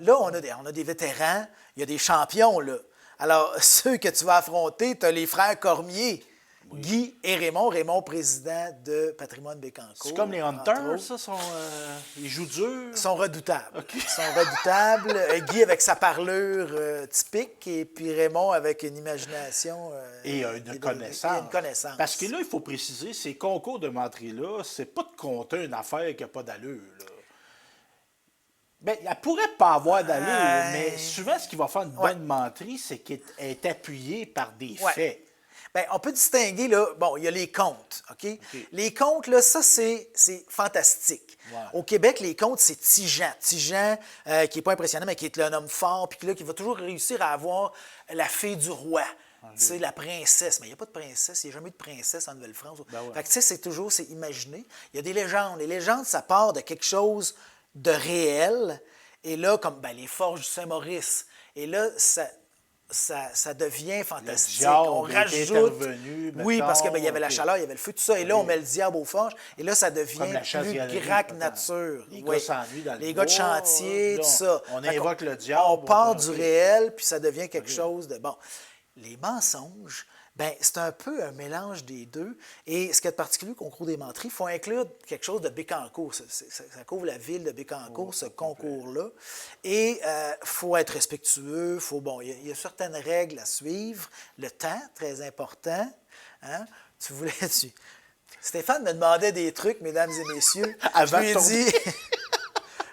Là, on a des vétérans, il y a des champions, là. Alors, ceux que tu vas affronter, tu as les frères Cormier. Guy et Raymond. Raymond, président de Patrimoine Bécancour. C'est comme les Hunters, ça? Ils jouent dur? Ils sont redoutables. Okay. Ils sont redoutables. Guy avec sa parlure typique et puis Raymond avec une imagination... et une connaissance. Une connaissance. Parce que là, il faut préciser, ces concours de menterie-là, c'est pas de compter une affaire qui n'a pas d'allure, là. Bien, elle pourrait pas avoir d'allure, mais souvent, ce qui va faire une bonne menterie, c'est qu'elle est appuyée par des faits. Bien, on peut distinguer, là, bon, il y a les contes, OK? Les contes, là, ça, c'est fantastique. Ouais. Au Québec, les contes, c'est Tijan. Tijan, qui n'est pas impressionnant, mais qui est un homme fort, puis là, qui va toujours réussir à avoir la fée du roi. Tu sais, la princesse. Mais il n'y a pas de princesse, il n'y a jamais eu de princesse en Nouvelle-France. Fait que, tu sais, c'est imaginé. Il y a des légendes. Les légendes, ça part de quelque chose de réel. Et là, comme les forges du Saint-Maurice. Et là, ça devient fantastique. On rajoute. Intervenu, oui, parce qu'il y avait la chaleur, il y avait le feu, tout ça. Et là, on met le diable aux forges. Et là, ça devient plus grac nature. Les gars s'ennuient dans le les gars de chantier, là, tout ça. On invoque le diable. On part du réel, puis ça devient quelque chose de... Bon, les mensonges, bien, c'est un peu un mélange des deux. Et ce qui est particulier au concours des menteries, il faut inclure quelque chose de Bécancour. Ça couvre la ville de Bécancour, ce concours-là. Et il faut être respectueux. Il y a certaines règles à suivre. Le temps, très important. Hein? Stéphane me demandait des trucs, mesdames et messieurs. Je lui ai dit,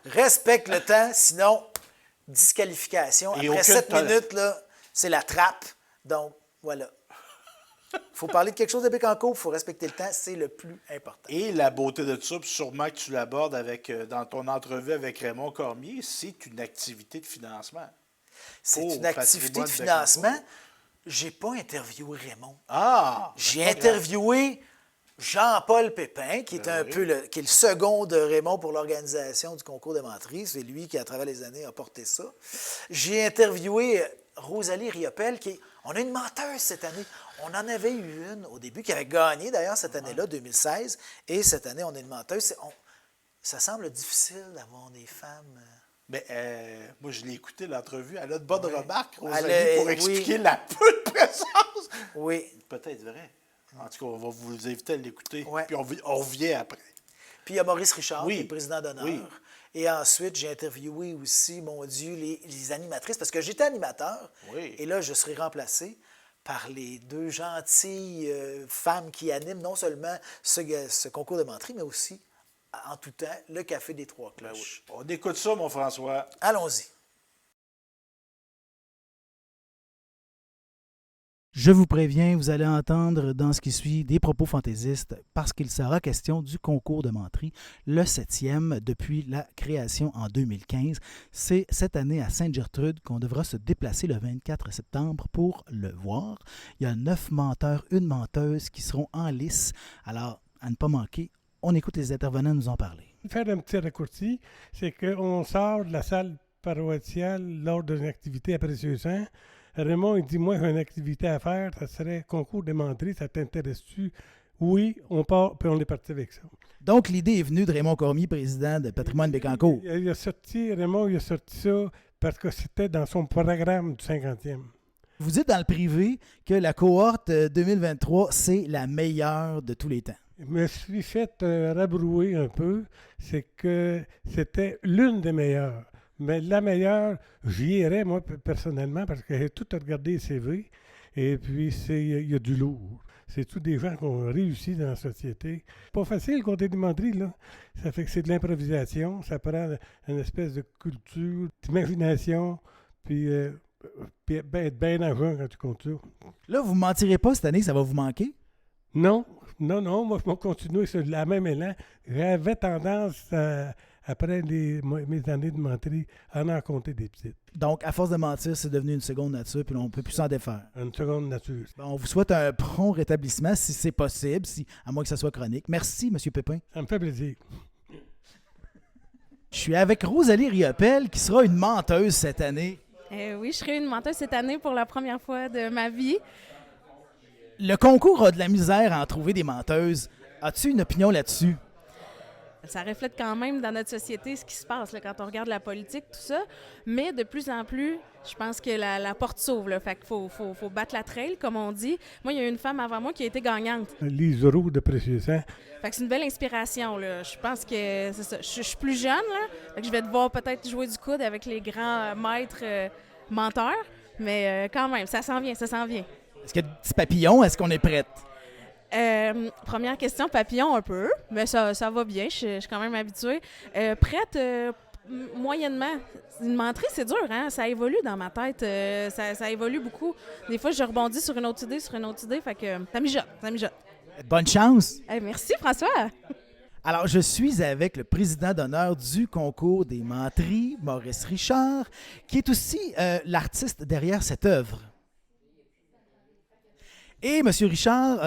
respecte le temps, sinon, disqualification. Après 7 minutes, là, c'est la trappe. Donc, voilà. Il faut parler de quelque chose de Bécancour, il faut respecter le temps, c'est le plus important. Et la beauté de ça, puis sûrement que tu l'abordes dans ton entrevue avec Raymond Cormier, c'est une activité de financement. C'est une activité de financement. Je n'ai pas interviewé Raymond. J'ai interviewé Jean-Paul Pépin, qui est qui est le second de Raymond pour l'organisation du concours de menterie. C'est lui qui, à travers les années, a porté ça. J'ai interviewé Rosalie Riopel, on a une menteuse cette année. On en avait eu une au début qui avait gagné, d'ailleurs, cette année-là, 2016. Et cette année, on a une menteuse. Ça semble difficile d'avoir des femmes Mais moi, je l'ai écouté, l'entrevue. Elle a de bonnes remarques, Elle Rosalie, est- pour oui. expliquer la peu de présence. Oui. Peut-être vrai. En tout cas, on va vous inviter à l'écouter. Ouais. Puis on revient après. Puis il y a Maurice Richard, Oui. qui est président d'honneur. Oui. Et ensuite, j'ai interviewé aussi, mon Dieu, les animatrices, parce que j'étais animateur. Oui. Et là, je serai remplacé par les deux gentilles femmes qui animent non seulement ce concours de menterie, mais aussi, en tout temps, le Café des Trois Cloches. On écoute ça, mon François. Allons-y. Je vous préviens, vous allez entendre dans ce qui suit des propos fantaisistes parce qu'il sera question du concours de menterie, le 7e depuis la création en 2015. C'est cette année à Sainte-Gertrude qu'on devra se déplacer le 24 septembre pour le voir. Il y a 9 menteurs, une menteuse qui seront en lice. Alors, à ne pas manquer, on écoute les intervenants nous en parler. Faire un petit raccourci, c'est qu'on sort de la salle paroissiale lors d'une activité à Précieux-Sang. Raymond, il dit, moi, j'ai une activité à faire, ça serait concours de menterie, ça t'intéresse-tu? Oui, on part, puis on est parti avec ça. Donc, l'idée est venue de Raymond Cormier, président de Patrimoine Bécancour. Raymond, il a sorti ça parce que c'était dans son programme du 50e. Vous dites dans le privé que la cohorte 2023, c'est la meilleure de tous les temps. Je me suis fait rabrouer un peu, c'est que c'était l'une des meilleures. Mais la meilleure, j'y irais, moi, personnellement, parce que j'ai tout regardé les CV, et puis il y a du lourd. C'est tous des gens qui ont réussi dans la société. Pas facile, compter des menteries, là. Ça fait que c'est de l'improvisation, ça prend une espèce de culture, d'imagination, puis être bien en jeu quand tu comptes ça. Là, vous ne mentirez pas cette année, ça va vous manquer? Non, moi, je vais continuer sur la même élan. J'avais tendance après mes années de menterie, à en compter des petites. Donc, à force de mentir, c'est devenu une seconde nature, puis on ne peut plus s'en défaire. Une seconde nature. Bon, on vous souhaite un prompt rétablissement, si c'est possible, à moins que ça soit chronique. Merci, M. Pépin. Ça me fait plaisir. Je suis avec Rosalie Riopel, qui sera une menteuse cette année. Oui, je serai une menteuse cette année pour la première fois de ma vie. Le concours a de la misère à en trouver des menteuses. As-tu une opinion là-dessus? Ça reflète quand même dans notre société ce qui se passe là, quand on regarde la politique, tout ça. Mais de plus en plus, je pense que la porte s'ouvre. Là, fait qu'il faut battre la trail, comme on dit. Moi, il y a une femme avant moi qui a été gagnante. Lise Roux de Précieux-Sang. Fait que c'est une belle inspiration. Là. Je pense que c'est ça. Je suis plus jeune. Là, fait que je vais devoir peut-être jouer du coude avec les grands maîtres menteurs. Mais quand même, ça s'en vient, ça s'en vient. Est-ce qu'il y a des petits papillons? Est-ce qu'on est prête? Première question, papillon un peu, mais ça va bien, je suis quand même habituée. Prête, moyennement. Une menterie, c'est dur, hein? Ça évolue dans ma tête, ça évolue beaucoup. Des fois, je rebondis sur une autre idée, fait que ça mijote. Bonne chance! Merci, François! Alors, je suis avec le président d'honneur du concours des menteries, Maurice Richard, qui est aussi l'artiste derrière cette œuvre. Et M. Richard,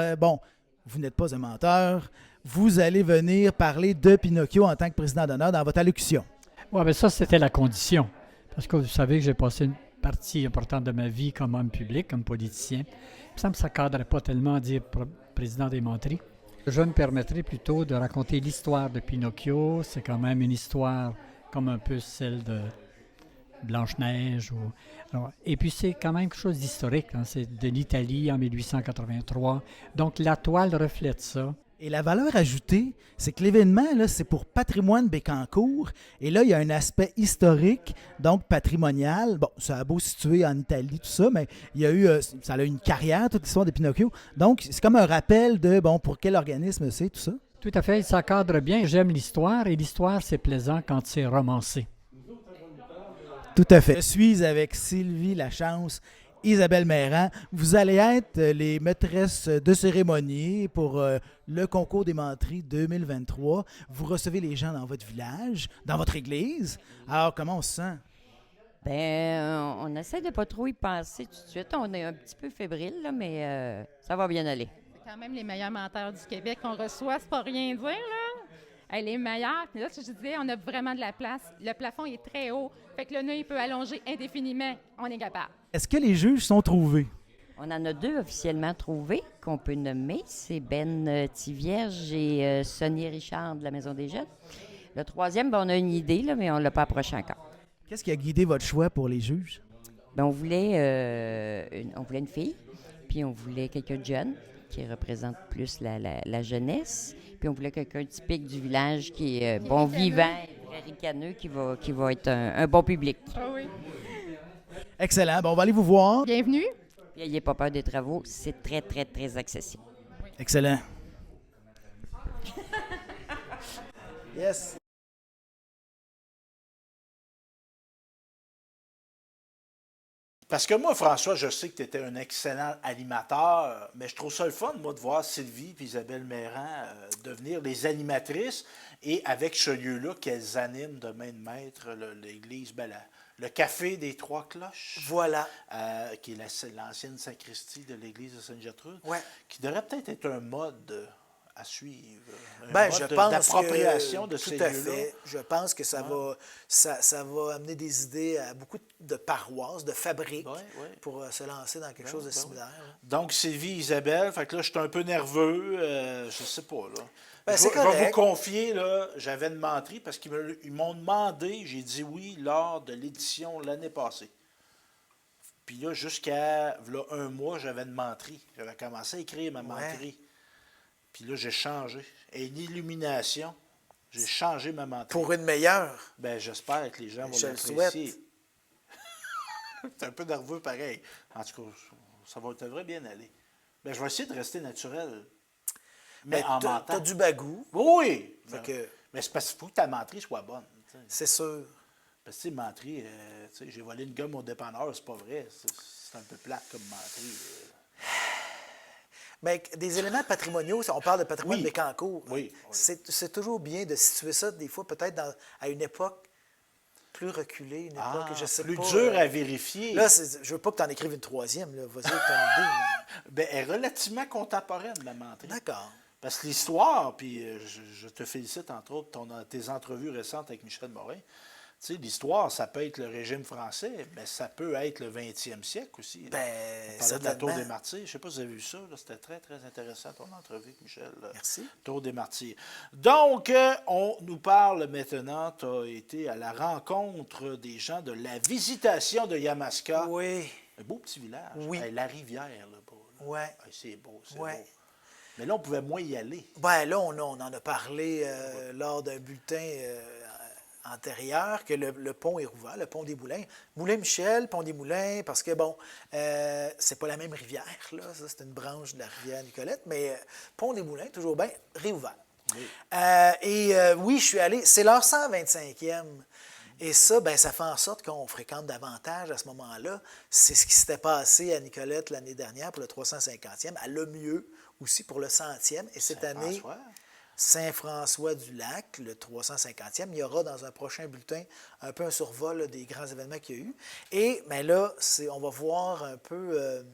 vous n'êtes pas un menteur, vous allez venir parler de Pinocchio en tant que président d'honneur dans votre allocution. Oui, mais ça, c'était la condition. Parce que vous savez que j'ai passé une partie importante de ma vie comme homme public, comme politicien. Il me semble que ça ne cadrait pas tellement à dire président des menteries. Je me permettrai plutôt de raconter l'histoire de Pinocchio. C'est quand même une histoire comme un peu celle de Blanche-Neige. Et puis, c'est quand même quelque chose d'historique. Hein. C'est de l'Italie en 1883. Donc, la toile reflète ça. Et la valeur ajoutée, c'est que l'événement, là, c'est pour Patrimoine Bécancour. Et là, il y a un aspect historique, donc patrimonial. Bon, ça a beau situer en Italie, tout ça, mais il y a eu, ça a une carrière, toute l'histoire de Pinocchio. Donc, c'est comme un rappel de, pour quel organisme c'est, tout ça. Tout à fait, ça cadre bien. J'aime l'histoire, et l'histoire, c'est plaisant quand c'est romancé. Tout à fait. Je suis avec Sylvie Lachance, Isabelle Meyran. Vous allez être les maîtresses de cérémonie pour le concours des menteries 2023. Vous recevez les gens dans votre village, dans votre église. Alors, comment on se sent? On essaie de ne pas trop y penser tout de suite. On est un petit peu fébrile, là, mais ça va bien aller. C'est quand même les meilleurs menteurs du Québec qu'on reçoit, c'est pas rien dire, là. Les meilleurs. Puis là, je disais, on a vraiment de la place. Le plafond est très haut. Fait que le nœud, il peut allonger indéfiniment. On est capable. Est-ce que les juges sont trouvés? On en a 2 officiellement trouvés qu'on peut nommer. C'est Ben Tivierge et Sonny Richard de la Maison des Jeunes. Le 3e, on a une idée, là, mais on ne l'a pas approché encore. Qu'est-ce qui a guidé votre choix pour les juges? Bien, on voulait une fille, puis on voulait quelqu'un de jeune qui représente plus la jeunesse, puis on voulait quelqu'un typique du village qui est bon vivant, très ricaneux, qui va être un bon public. Ah oui. Excellent. Bon, on va aller vous voir. Bienvenue. Puis n'ayez pas peur des travaux, c'est très, très, très accessible. Excellent. Yes. Parce que moi, François, je sais que tu étais un excellent animateur, mais je trouve ça le fun, moi, de voir Sylvie et Isabelle Mérand devenir les animatrices et avec ce lieu-là qu'elles animent de main de maître l'église, le Café des Trois Cloches. Voilà. Qui est l'ancienne sacristie de l'église de Sainte-Gertrude. Ouais. Qui devrait peut-être être un mode à suivre. Je pense d'appropriation de tout ces à lieux-là. fait. Je pense que ça va amener des idées à beaucoup de paroisses, de fabriques, pour se lancer dans quelque chose de similaire. Donc, Sylvie, Isabelle, fait que là, je suis un peu nerveux, je sais pas, là. C'est je vais correct. vous confier, là, j'avais une menterie parce qu'ils m'ont demandé, j'ai dit oui lors de l'édition l'année passée. Puis là, jusqu'à là, un mois, j'avais une menterie. J'avais commencé à écrire ma menterie. Puis là, j'ai changé. Et une illumination, j'ai changé ma menterie. Pour une meilleure. Ben, j'espère que les gens vont Je le l'apprécier. souhaite. C'est un peu nerveux pareil. En tout cas, ça devrait bien aller. Ben, je vais essayer de rester naturel. Mais en mentant. T'as du bagou. Oui! Que... Mais c'est parce qu'il faut que ta menterie soit bonne. C'est sûr. Parce que, menterie, j'ai volé une gomme au dépanneur, c'est pas vrai. C'est un peu plate comme menterie. Mais des éléments patrimoniaux, on parle de patrimoine de Bécancour. Oui. C'est toujours bien de situer ça, des fois, peut-être à une époque plus reculée, une époque, je sais plus pas. Dur à vérifier. Là, je veux pas que tu en écrives une troisième. Vas-y, ton idée. Ben, elle est relativement contemporaine, la menterie. D'accord. Parce que l'histoire, puis je te félicite, entre autres, tes entrevues récentes avec Michel Morin. Tu sais, l'histoire, ça peut être le régime français, mais ça peut être le 20e siècle aussi. Ben, on parlait de la Tour des Martyrs. Je ne sais pas si vous avez vu ça. C'était très, très intéressant, ton entrevue avec Michel. Merci. Tour des Martyrs. Donc, on nous parle maintenant, tu as été à la rencontre des gens de la Visitation de Yamaska. Oui. Un beau petit village. Oui. La rivière, là-bas. Oui. C'est beau, c'est beau. Mais là, on pouvait moins y aller. Ben là, on en a parlé lors d'un bulletin antérieur, que le pont est rouvert, le pont des Moulins. Moulin-Michel, pont des Moulins, parce que, bon, c'est pas la même rivière, là. Ça, c'est une branche de la rivière Nicolette, mais pont des Moulins, toujours bien, réouvert. Oui. Oui, je suis allé, c'est leur 125e. Et ça, ben, ça fait en sorte qu'on fréquente davantage à ce moment-là. C'est ce qui s'était passé à Nicolette l'année dernière pour le 350e, à Lemieux aussi pour le 100e. Et cette année, Saint-François-du-Lac, le 350e, il y aura dans un prochain bulletin un peu un survol là, des grands événements qu'il y a eu. Et bien là, on va voir un peu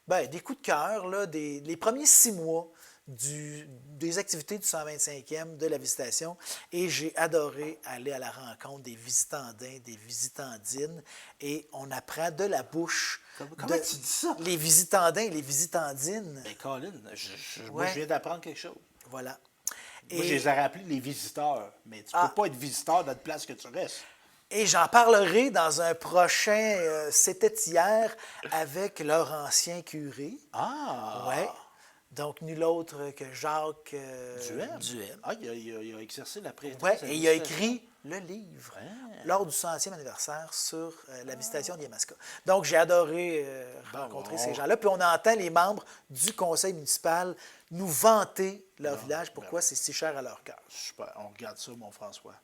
des coups de cœur, là, les premiers 6 mois des activités du 125e de la Visitation. Et j'ai adoré aller à la rencontre des visitandins, des visitandines. Et on apprend de la bouche. Comment tu dis ça? Les visitandins et les visitandines. Bien, Colin, moi, je viens d'apprendre quelque chose. Voilà. Moi, je les aurais appelés les visiteurs. Mais tu ne peux pas être visiteur dans la place que tu restes. Et j'en parlerai dans un prochain C'était hier avec leur ancien curé. Ah! Ouais. Donc, nul autre que Jacques Duhem. Ah, il a exercé la prêtrise. Oui, et il a écrit le livre lors du 100e anniversaire sur la Visitation de Yamaska. Donc, j'ai adoré rencontrer ces gens-là. Puis, on entend les membres du conseil municipal nous vanter leur village, pourquoi c'est si cher à leur cœur. Super. On regarde ça, mon François.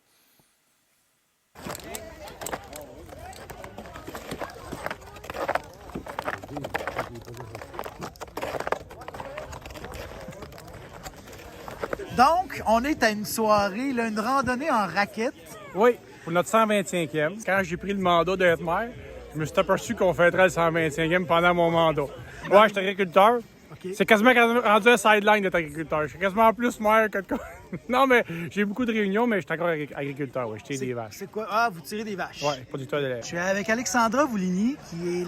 Donc, on est à une soirée, là, une randonnée en raquette. Oui, pour notre 125e. Quand j'ai pris le mandat d'être maire, je me suis aperçu qu'on fêterait le 125e pendant mon mandat. Ouais, je suis agriculteur. Okay. C'est quasiment rendu un sideline d'être agriculteur. Je suis quasiment plus maire que... Non, mais j'ai beaucoup de réunions, mais je suis encore agriculteur. Ouais, je tire des vaches. C'est quoi? Ah, vous tirez des vaches. Oui, producteur de lait. Je suis avec Alexandra Vouligny, qui est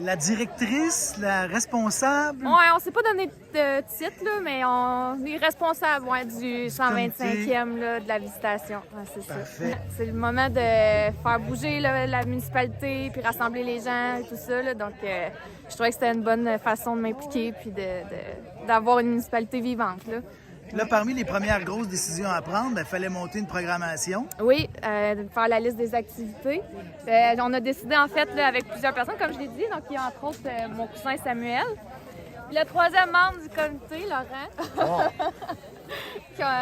la directrice, la responsable. Ouais, on s'est pas donné de titre, là, mais on est responsable du 125e là, de la visitation. Ouais, c'est Parfait. ça. C'est le moment de faire bouger là, la municipalité, puis rassembler les gens et tout ça. Là, donc, je trouvais que c'était une bonne façon de m'impliquer puis d'avoir une municipalité vivante. Là, parmi les premières grosses décisions à prendre, il fallait monter une programmation. Oui, faire la liste des activités. On a décidé, en fait, là, avec plusieurs personnes, comme je l'ai dit. Donc, il y a entre autres mon cousin Samuel. Puis le troisième membre du comité, Laurent.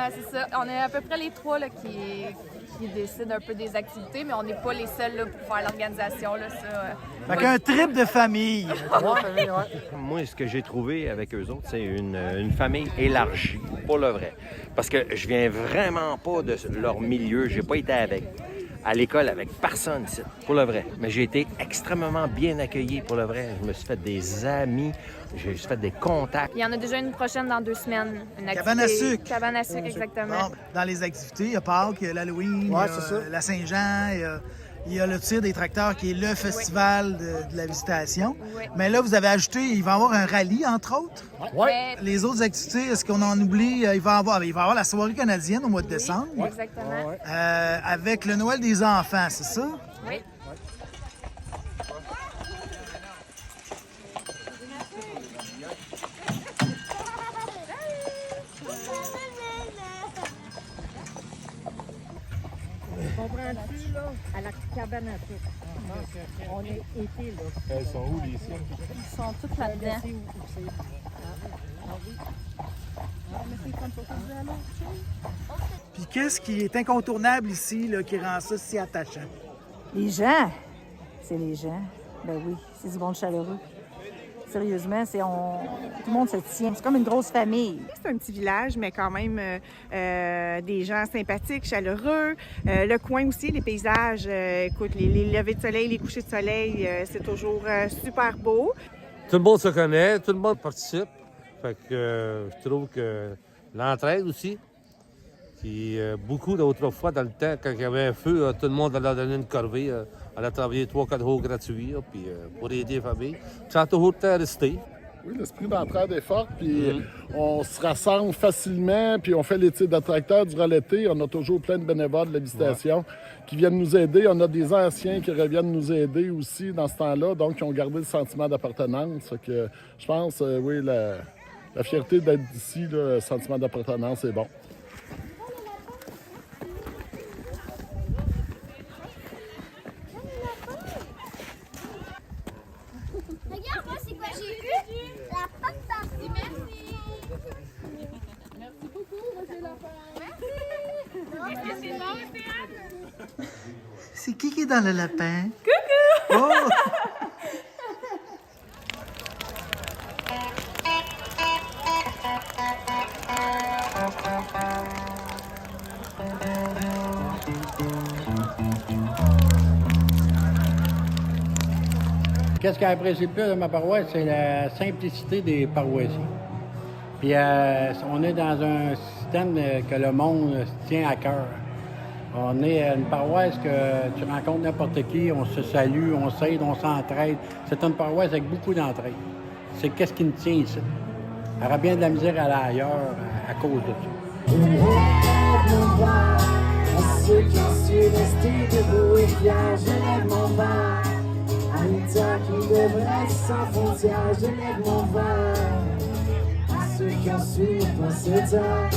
C'est ça. On est à peu près les trois là, qui décident un peu des activités, mais on n'est pas les seuls là, pour faire l'organisation. Fait qu'un trip de famille. Moi, ce que j'ai trouvé avec eux autres, c'est une famille élargie, pour le vrai. Parce que je viens vraiment pas de leur milieu. J'ai pas été à l'école avec personne ici, pour le vrai. Mais j'ai été extrêmement bien accueilli, pour le vrai. Je me suis fait des amis, j'ai fait des contacts. Il y en a déjà une prochaine dans 2 semaines. Une Cabane à sucre. Cabane à sucre, exactement. Bon, dans les activités, il y a Pâques, il y a l'Halloween, il y a la Saint-Jean, il y a le tir des tracteurs qui est le festival de la visitation. Oui. Mais là, vous avez ajouté, il va y avoir un rallye, entre autres. Oui. Les autres activités, est-ce qu'on en oublie? Il va y avoir la soirée canadienne au mois de décembre. Exactement. Avec le Noël des enfants, c'est ça? Oui. Comprends-tu, là, à la cabane à sucre? On est été, là. Elles sont où, les siennes? Ils sont toutes là-dedans. Puis qu'est-ce qui est incontournable ici, là, qui rend ça si attachant? Les gens. C'est les gens. Ben oui, c'est du monde chaleureux. Sérieusement, tout le monde se tient. C'est comme une grosse famille. C'est un petit village, mais quand même des gens sympathiques, chaleureux. Le coin aussi, les paysages, écoute, les levées de soleil, les couchers de soleil, c'est toujours super beau. Tout le monde se connaît, tout le monde participe. Fait que je trouve que l'entraide aussi. Puis beaucoup d'autres fois, dans le temps, quand il y avait un feu, tout le monde allait donner une corvée. On a travaillé 3-4 jours gratuits puis, pour aider les familles. Ça a toujours été resté. Oui, l'esprit d'entraide est fort, puis on se rassemble facilement, puis on fait les tirs d'attracteurs durant l'été. On a toujours plein de bénévoles de la visitation qui viennent nous aider. On a des anciens qui reviennent nous aider aussi dans ce temps-là, donc qui ont gardé le sentiment d'appartenance. Que, je pense, oui, la fierté d'être ici, le sentiment d'appartenance est bon. Regarde, moi, c'est quoi j'ai vu? La pomme partie. Merci. Merci beaucoup, Roger Lapin. Merci. Est-ce que c'est bon, Théâtre? C'est qui est dans le lapin? Coucou! Oh! Qu'est-ce qui a apprécié le plus de ma paroisse, c'est la simplicité des paroissiens. Puis on est dans un système que le monde tient à cœur. On est une paroisse que tu rencontres n'importe qui, on se salue, on s'aide, on s'entraide. C'est une paroisse avec beaucoup d'entraide. C'est qu'est-ce qui nous tient ici. Il y aura bien de la misère à aller ailleurs à cause de ça. À ceux qui ont su rester debout et fiers, je lève mon verre. À l'État qui devrait sans frontières, je lève mon verre. À ceux qui ont su passer tard.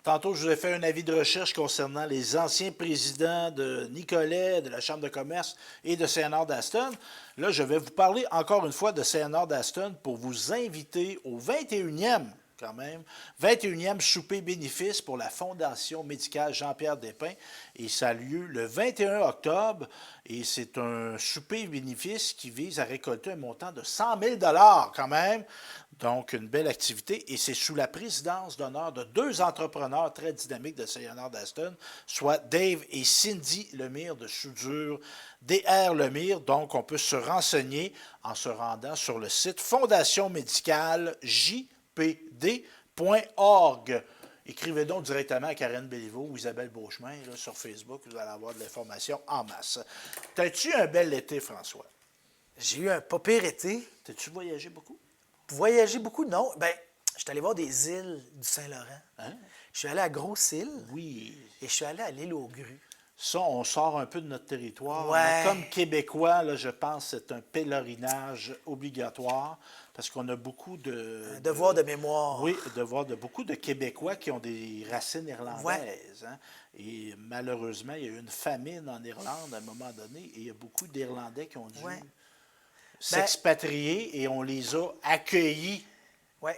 Tantôt, je vous ai fait un avis de recherche concernant les anciens présidents de Nicolet, de la Chambre de commerce et de Saint-Henri-d'Aston. Là, je vais vous parler encore une fois de Saint-Henri-d'Aston pour vous inviter au 21e, quand même. 21e souper bénéfice pour la Fondation médicale Jean-Pierre Despins. Et ça a lieu le 21 octobre. Et c'est un souper bénéfice qui vise à récolter un montant de 100 000 $ quand même. Donc, une belle activité. Et c'est sous la présidence d'honneur de 2 entrepreneurs très dynamiques de Saint-Léonard-d'Aston, soit Dave et Cindy Lemire de Soudure DR Lemire. Donc, on peut se renseigner en se rendant sur le site fondationmédicalejpd.org. Écrivez donc directement à Karen Béliveau ou Isabelle Beauchemin là, sur Facebook. Vous allez avoir de l'information en masse. T'as-tu un bel été, François? J'ai eu un pas pire été. T'as-tu voyagé beaucoup? Voyager beaucoup, non. Ben, je suis allé voir des îles du Saint-Laurent. Hein? Je suis allé à Grosse-Île. Oui. Et je suis allé à l'île aux Grues. Ça, on sort un peu de notre territoire. Ouais. Mais comme Québécois, là, je pense que c'est un pèlerinage obligatoire parce qu'on a beaucoup de... Un devoir de mémoire. Oui, devoir de beaucoup de Québécois qui ont des racines irlandaises. Hein? Et malheureusement, il y a eu une famine en Irlande à un moment donné et il y a beaucoup d'Irlandais qui ont dû s'expatrier et on les a accueillis. Oui.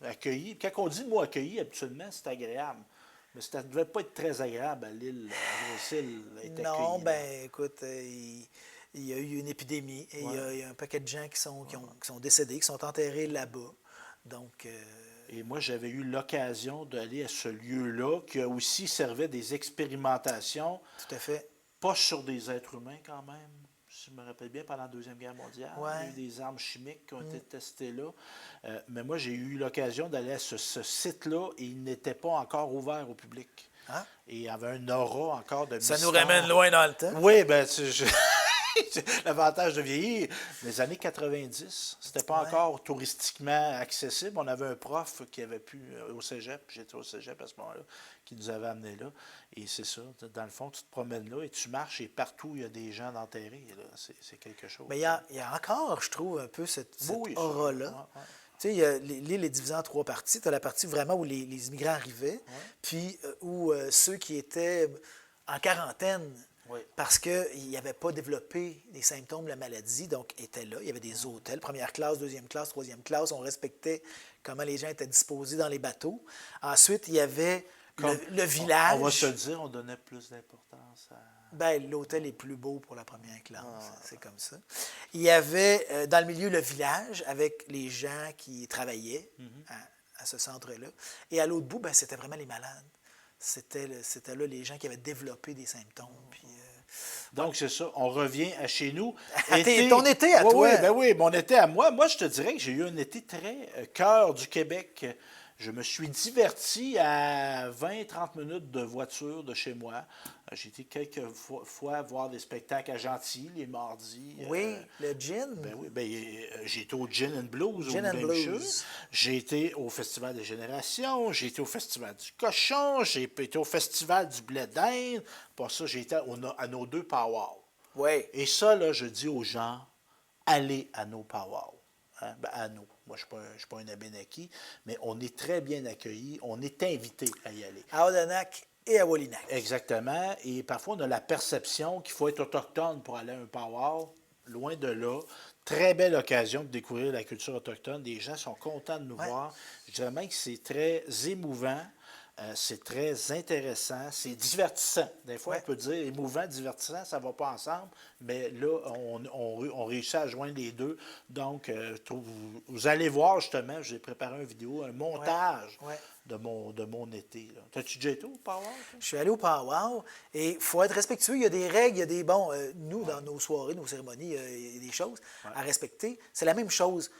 Accueillis. Quand on dit le mot accueillis, habituellement, c'est agréable. Mais ça ne devait pas être très agréable à l'île, à Grosse-Île, être Non, accueilli, ben écoute, il y a eu une épidémie et il y a un paquet de gens qui sont décédés, qui sont enterrés là-bas. Donc... Et moi, j'avais eu l'occasion d'aller à ce lieu-là qui a aussi servi des expérimentations. Tout à fait. Pas sur des êtres humains quand même. Si je me rappelle bien, pendant la Deuxième Guerre mondiale, il y a eu des armes chimiques qui ont été testées là. Mais moi, j'ai eu l'occasion d'aller à ce site-là et il n'était pas encore ouvert au public. Hein? Et il y avait un aura encore de Ça mystère. nous ramène loin dans le temps. Oui, bien, l'avantage de vieillir. Les années 90, c'était pas encore touristiquement accessible. On avait un prof qui avait pu au cégep, j'étais au cégep à ce moment-là, qui nous avait amenés là. Et c'est ça, dans le fond, tu te promènes là et tu marches et partout, il y a des gens enterrés. C'est quelque chose. Mais il y a encore, je trouve, un peu cette aura-là. Ouais. Tu sais, l'île est divisée en 3 parties. Tu as la partie vraiment où les immigrants arrivaient, puis où ceux qui étaient en quarantaine parce qu'ils n'avaient pas développé des symptômes de la maladie, donc étaient là. Il y avait des hôtels, première classe, deuxième classe, troisième classe. On respectait comment les gens étaient disposés dans les bateaux. Ensuite, il y avait le village. On va se le dire, on donnait plus d'importance à... Ben, l'hôtel est plus beau pour la première classe, c'est comme ça. Il y avait dans le milieu le village avec les gens qui travaillaient à ce centre-là. Et à l'autre bout, ben, c'était vraiment les malades. C'était là les gens qui avaient développé des symptômes. Puis, donc, c'est ça. On revient à chez nous. Ton été à toi. Oui, mon été à moi. Moi, je te dirais que j'ai eu un été très cœur du Québec. Je me suis diverti à 20-30 minutes de voiture de chez moi. J'ai été quelques fois voir des spectacles à Gentilly les mardis. Oui, le gin. Ben oui, j'ai été au Gin and Blues. Gin and Blues. J'ai été au Festival des Générations. J'ai été au Festival du Cochon. J'ai été au Festival du Blé d'Inde. Pour ça, j'ai été à nos 2 powwows. Oui. Et ça, là, je dis aux gens, allez à nos powwows. Hein? Ben, à nous. Moi, je ne suis pas un Abénaki, mais on est très bien accueillis. On est invités à y aller. À Odanak et à Wolinak. Exactement. Et parfois, on a la perception qu'il faut être autochtone pour aller à un powwow. Loin de là. Très belle occasion de découvrir la culture autochtone. Les gens sont contents de nous voir. Je dirais même que c'est très émouvant. C'est très intéressant, c'est divertissant. Des fois, on peut dire émouvant, divertissant, ça ne va pas ensemble, mais là, on réussit à joindre les deux. Donc, vous allez voir justement, j'ai préparé une vidéo, un montage de mon été. T'as-tu déjà été au powwow? Je suis allé au powwow et il faut être respectueux. Il y a des règles, il y a des... Bon, nous, dans nos soirées, nos cérémonies, il y a des choses à respecter. C'est la même chose.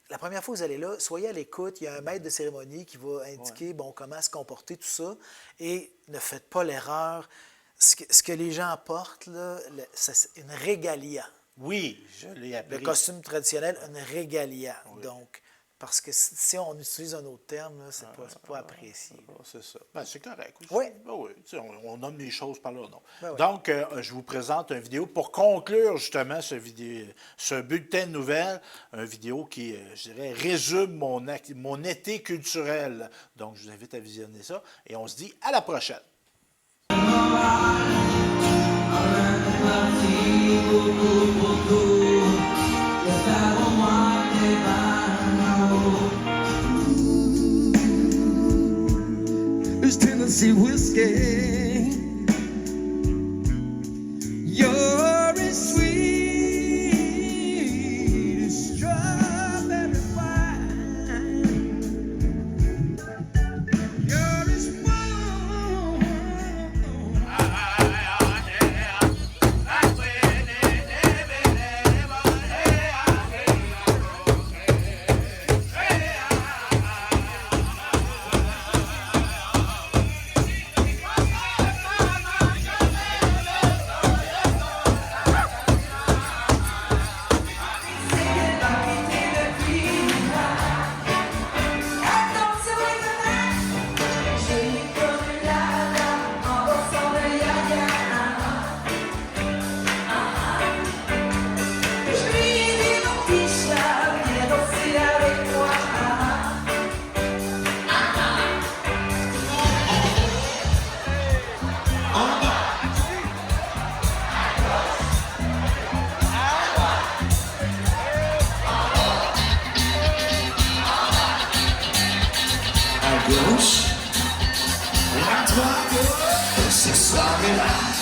La première fois que vous allez là, soyez à l'écoute. Il y a un maître de cérémonie qui va indiquer comment se comporter, tout ça. Et ne faites pas l'erreur. Ce que les gens portent, là, c'est une régalia. Oui, je l'ai appris. Le costume traditionnel, une régalia. Oui. Donc, parce que si on utilise un autre terme, ce n'est pas apprécié. C'est ça. Ben, c'est correct aussi. Oui. Ben oui. On nomme les choses par leur nom. Ben oui. Donc, je vous présente une vidéo pour conclure justement ce bulletin de nouvelles. Une vidéo qui, je dirais, résume mon été culturel. Donc, je vous invite à visionner ça. Et on se dit à la prochaine. fancy whiskey. You're as sweet as strawberry wine. You're as warm. À gauche, et à droite, ce soir est là.